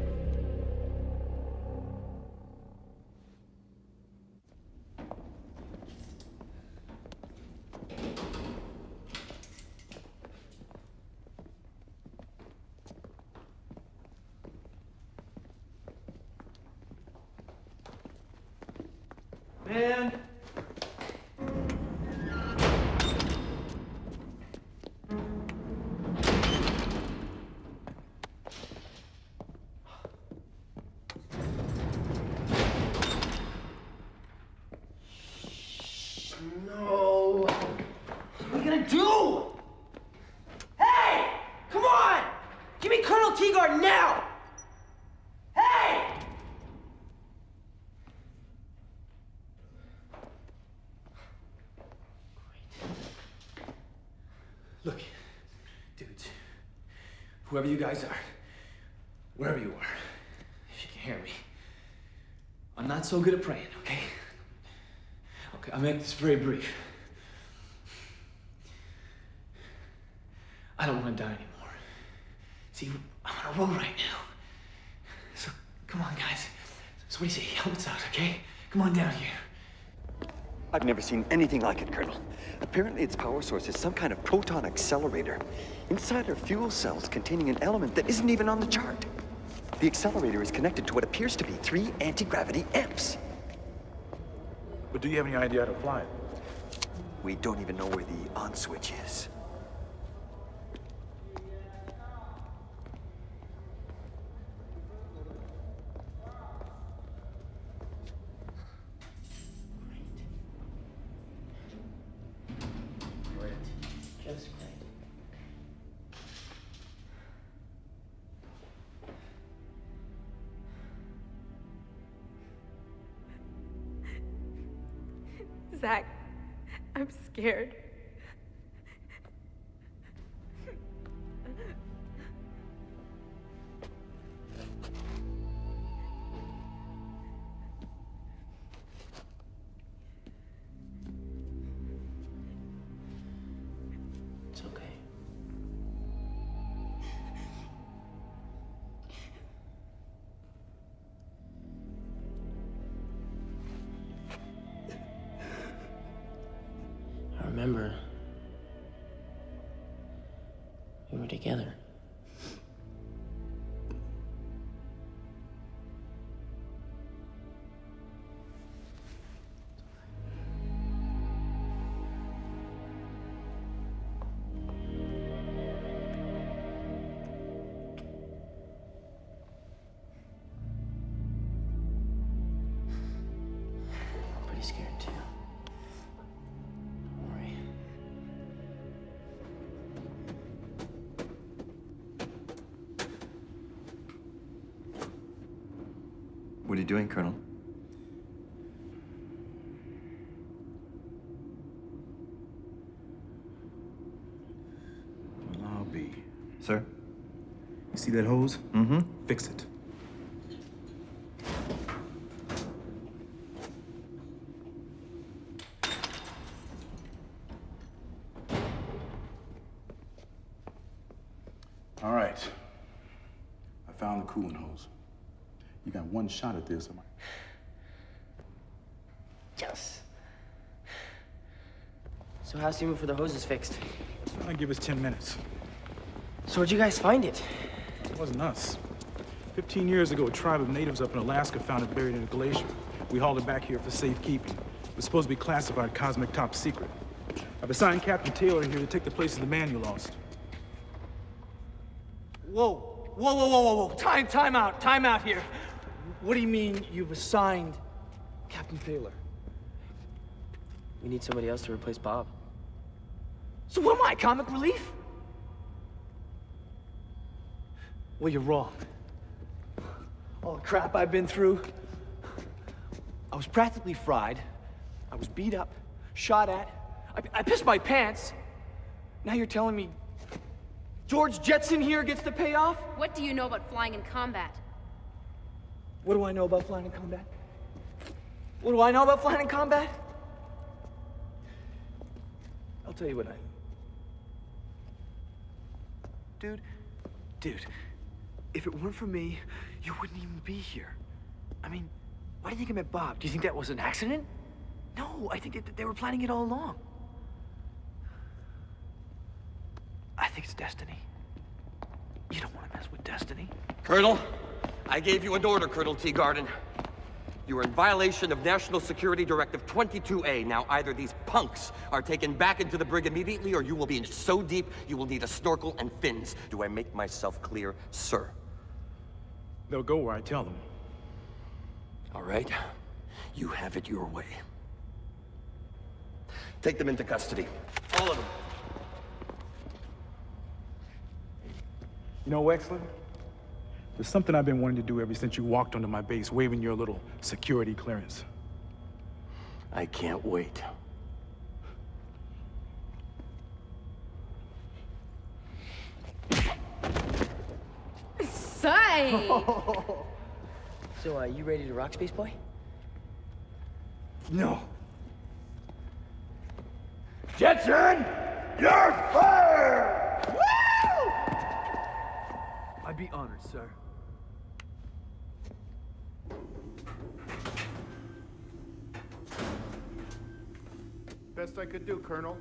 Man! No! What are we gonna do? Hey! Come on! Give me Colonel Teagarden now! Hey! Look, dudes, whoever you guys are, wherever you are, if you can hear me, I'm not so good at praying, okay? Okay, I'll make this very brief. I don't want to die anymore. See, I'm on a roll right now. So, come on, guys. So what do you say? Helmets out, okay? Come on down here. I've never seen anything like it, Colonel. Apparently its power source is some kind of proton accelerator. Inside are fuel cells containing an element that isn't even on the chart. The accelerator is connected to what appears to be 3 anti-gravity amps. But do you have any idea how to fly it? We don't even know where the on switch is. Just great. Zach, I'm scared. It's okay. I remember we were together. I'm pretty scared too. Don't worry. What are you doing, Colonel? Well, I'll be. Sir? You see that hose? Mm-hmm. Fix it. All right. I found the coolant hose. You got one shot at this. Yes. So how's the move for the hoses fixed? I'll give us 10 minutes. So where'd you guys find it? It wasn't us. 15 years ago, a tribe of natives up in Alaska found it buried in a glacier. We hauled it back here for safekeeping. It was supposed to be classified cosmic top secret. I've assigned Captain Taylor here to take the place of the man you lost. Whoa, whoa, whoa, whoa, whoa, whoa. Time out here. What do you mean you've assigned Captain Taylor? We need somebody else to replace Bob. So what am I, comic relief? Well, you're wrong. All the crap I've been through. I was practically fried. I was beat up, shot at. I pissed my pants. Now you're telling me George Jetson here gets the payoff? What do you know about flying in combat? What do I know about flying in combat? What do I know about flying in combat? I'll tell you what I know. Dude, if it weren't for me, you wouldn't even be here. I mean, why do you think I met Bob? Do you think that was an accident? No, I think that they were planning it all along. I think it's destiny. You don't want to mess with destiny. Colonel, I gave you an order, Colonel Teagarden. You are in violation of National Security Directive 22A. Now, either these punks are taken back into the brig immediately, or you will be in so deep you will need a snorkel and fins. Do I make myself clear, sir? They'll go where I tell them. All right. You have it your way. Take them into custody. All of them. You know, Wexler, there's something I've been wanting to do ever since you walked onto my base, waving your little security clearance. I can't wait. Say! So, you ready to rock, Space Boy? No. Jetson, you're fired! Woo! I'd be honored, sir. Best I could do, Colonel.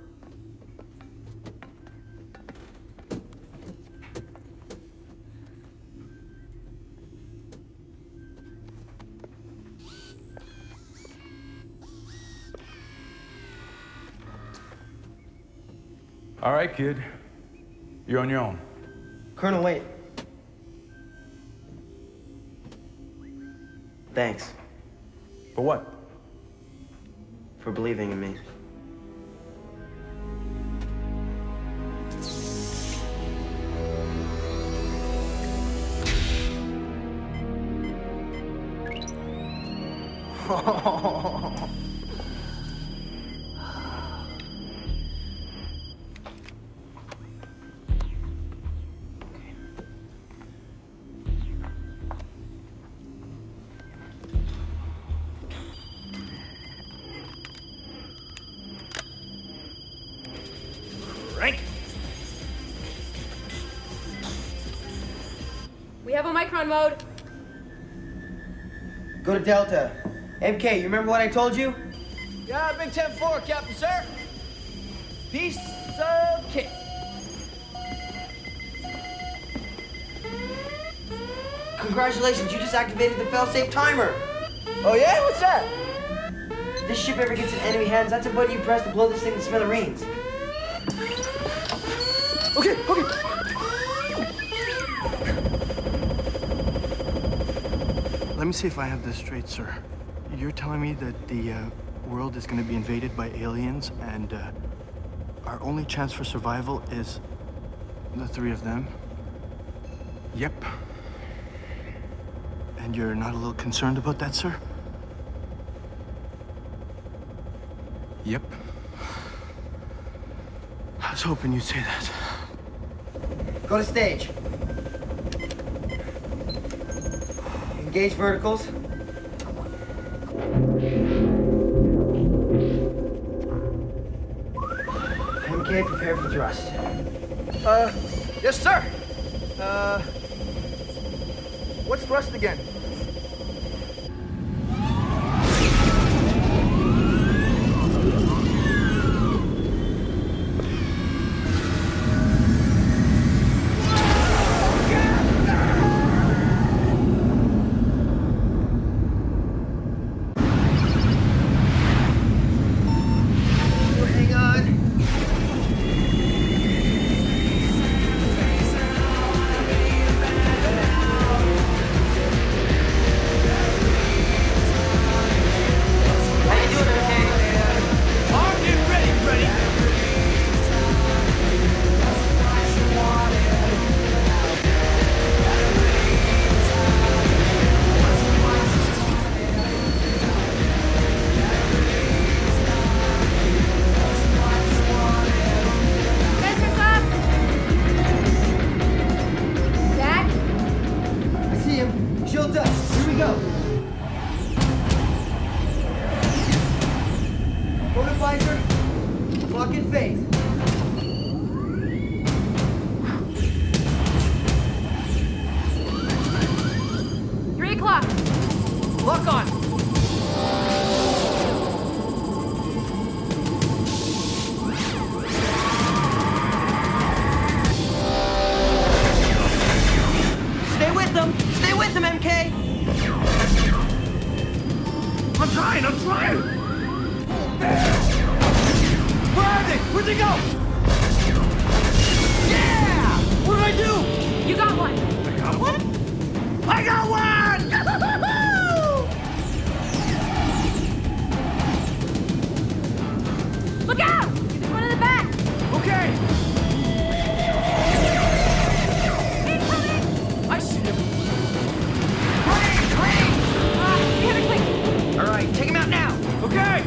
All right, kid. You're on your own. Colonel, wait. Thanks. For what? For believing in me. We have Omicron mode. Go to Delta. MK, you remember what I told you? Yeah, Big 10-4, Captain, sir. Piece of cake. Congratulations, you just activated the fail-safe timer. Oh, yeah? What's that? If this ship ever gets in enemy hands, that's a button you press to blow this thing to smithereens. Okay. Let me see if I have this straight, sir. You're telling me that the world is going to be invaded by aliens, and our only chance for survival is the three of them? Yep. And you're not a little concerned about that, sir? Yep. I was hoping you'd say that. Go to stage. Engage verticals. MK, prepare for thrust. Yes, sir. What's thrust again? Hang on. Sensors up! Zach? I see him. Shields up. Here we go. Photo visor. Lock in phase. Three o'clock. Lock on. Stay with them. Stay with them, MK. I'm trying. Where are they? Where'd they go? Yeah! What did I do? You got one. I got one! Look out! There's one in the back. Okay. Incoming! I see him. Hit it quick. All right, take him out now. Okay.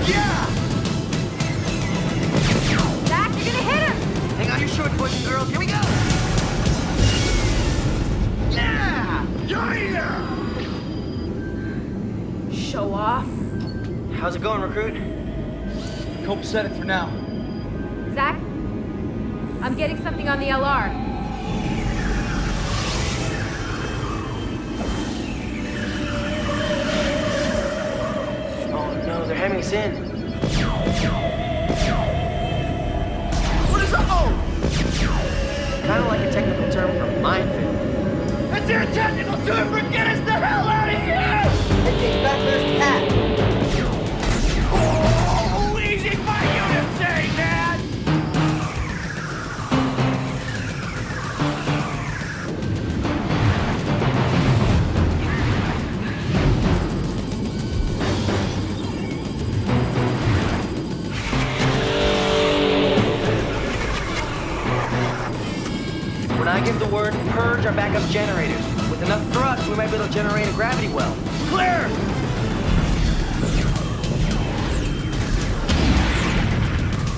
Yeah! Zach, you're gonna hit him. Hang on your shorts, boys and girls. Here we go. Yeah! Yeah! Show off. How's it going, recruit? Copacetic for now. Zach, I'm getting something on the LR. Oh no, they're hemming us in. What is that? Oh! Kind of like a technical term for minefield. That's your technical term for get us the hell out of here! Okay, back there's Pat. Oh, easy, my unit! purge our backup generators. With enough thrust, we might be able to generate a gravity well. Clear!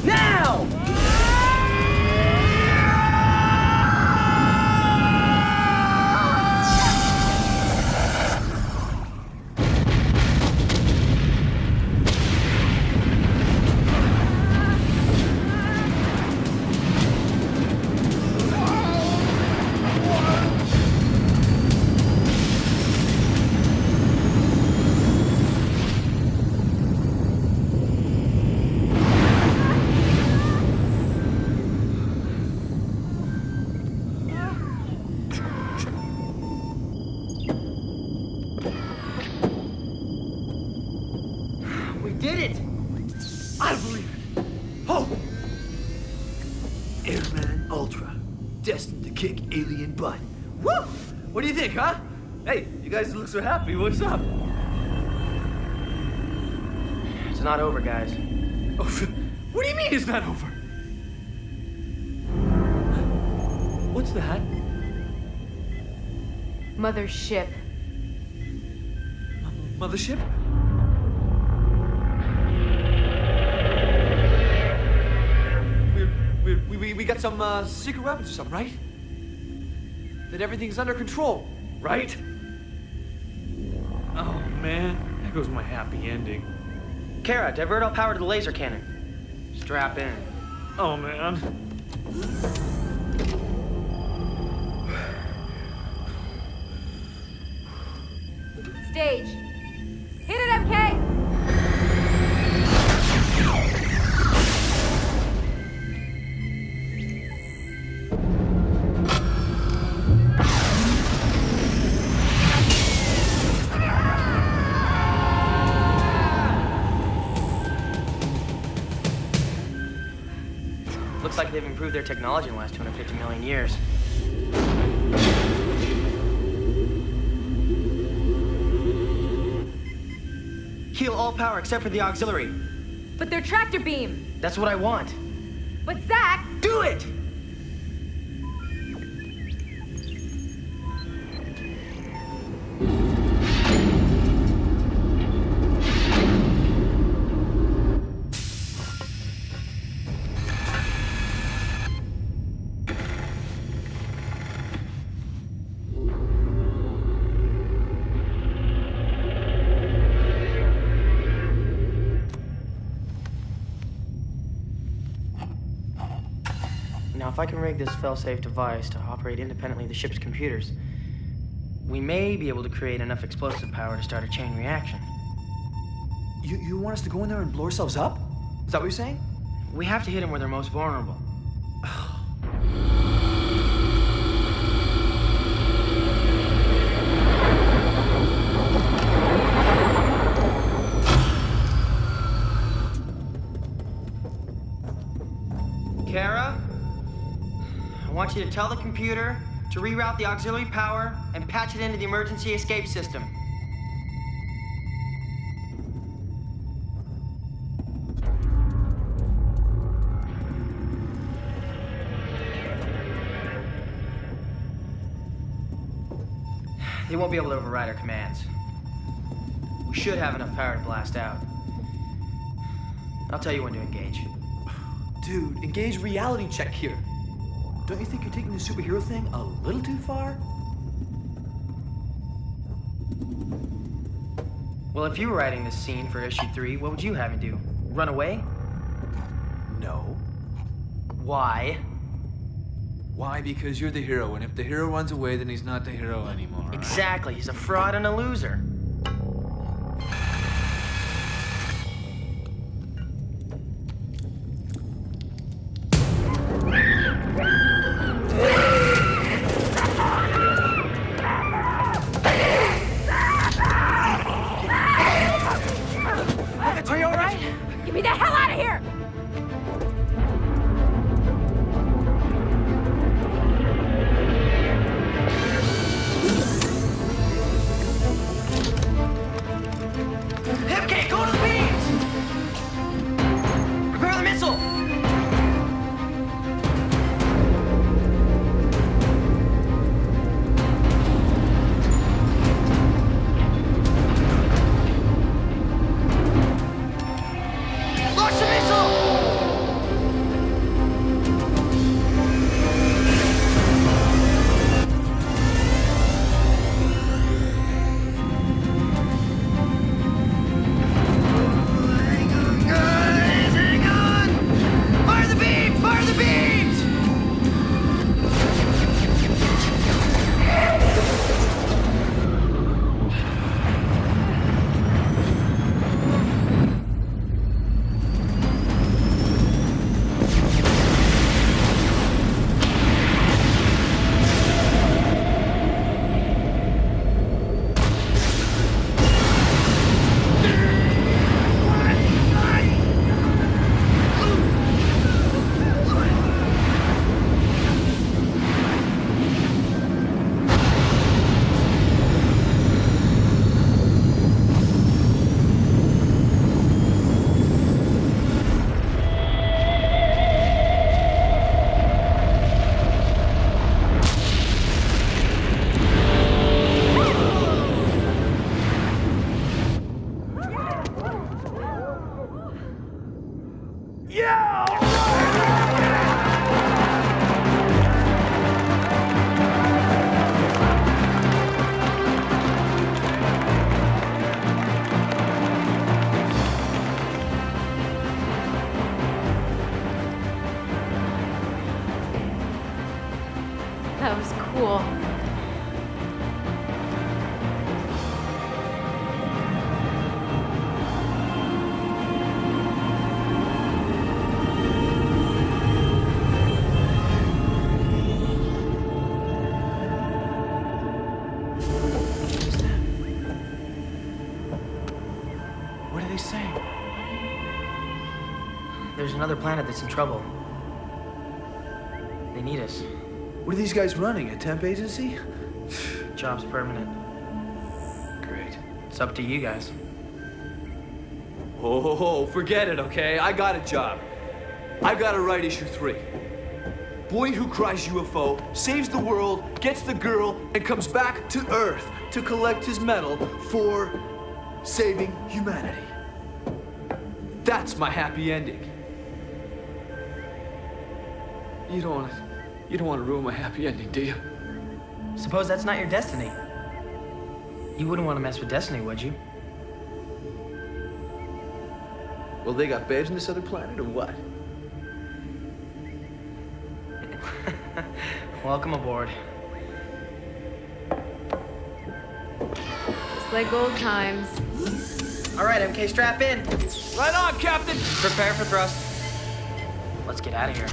Now! We did it! I don't believe it. Oh! Airman Ultra, destined to kick alien butt. Woo! What do you think, huh? Hey, you guys look so happy. What's up? It's not over, guys. Oh, what do you mean it's not over? What's that? Mothership. Mothership? We got some secret weapons or something, right? That everything's under control, right? Oh man, there goes my happy ending. Kara, divert all power to the laser cannon. Strap in. Oh man. Stage. Hit it, MK! Looks like they've improved their technology in the last 250 million years. Heal all power except for the auxiliary. But their tractor beam. That's what I want. But Zach... Do it! Now, if I can rig this fail-safe device to operate independently of the ship's computers, we may be able to create enough explosive power to start a chain reaction. You want us to go in there and blow ourselves up? Is that what you're saying? We have to hit them where they're most vulnerable. Kara? I want you to tell the computer to reroute the auxiliary power and patch it into the emergency escape system. They won't be able to override our commands. We should have enough power to blast out. I'll tell you when to engage. Dude, engage reality check here. Don't you think you're taking the superhero thing a little too far? Well, if you were writing this scene for issue 3, what would you have me do? Run away? No. Why? Why? Because you're the hero, and if the hero runs away, then he's not the hero anymore. Right? Exactly. He's a fraud and a loser. Are you all right? Get me the hell out of here! they saying? There's another planet that's in trouble. They need us. What are these guys running, a temp agency? Job's permanent. Great. It's up to you guys. Oh, forget it, okay? I got a job. I gotta write issue 3. Boy who cries UFO, saves the world, gets the girl, and comes back to Earth to collect his medal for saving humanity. That's my happy ending. You don't want to ruin my happy ending, do you? Suppose that's not your destiny. You wouldn't want to mess with destiny, would you? Well, they got babes on this other planet, or what? Welcome aboard. Just like old times. All right, MK, strap in. Right on, Captain! Prepare for thrust. Let's get out of here.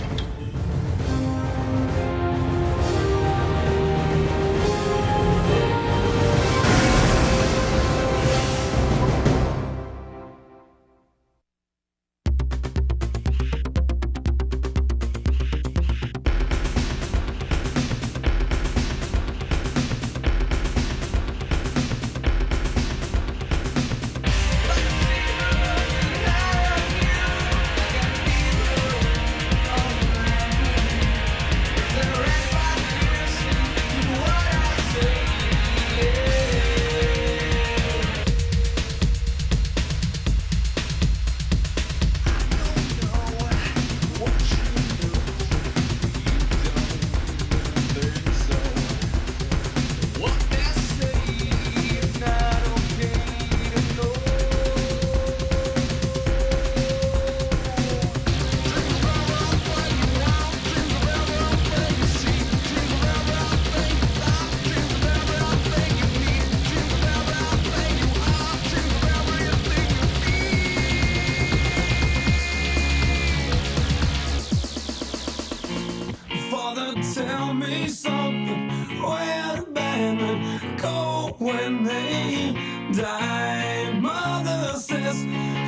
Tell me something, where the bandmen go when they die. Mother says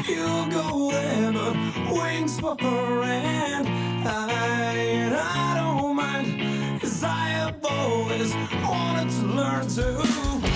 you'll go there, but wings for her and I don't mind, 'cause I have always wanted to learn to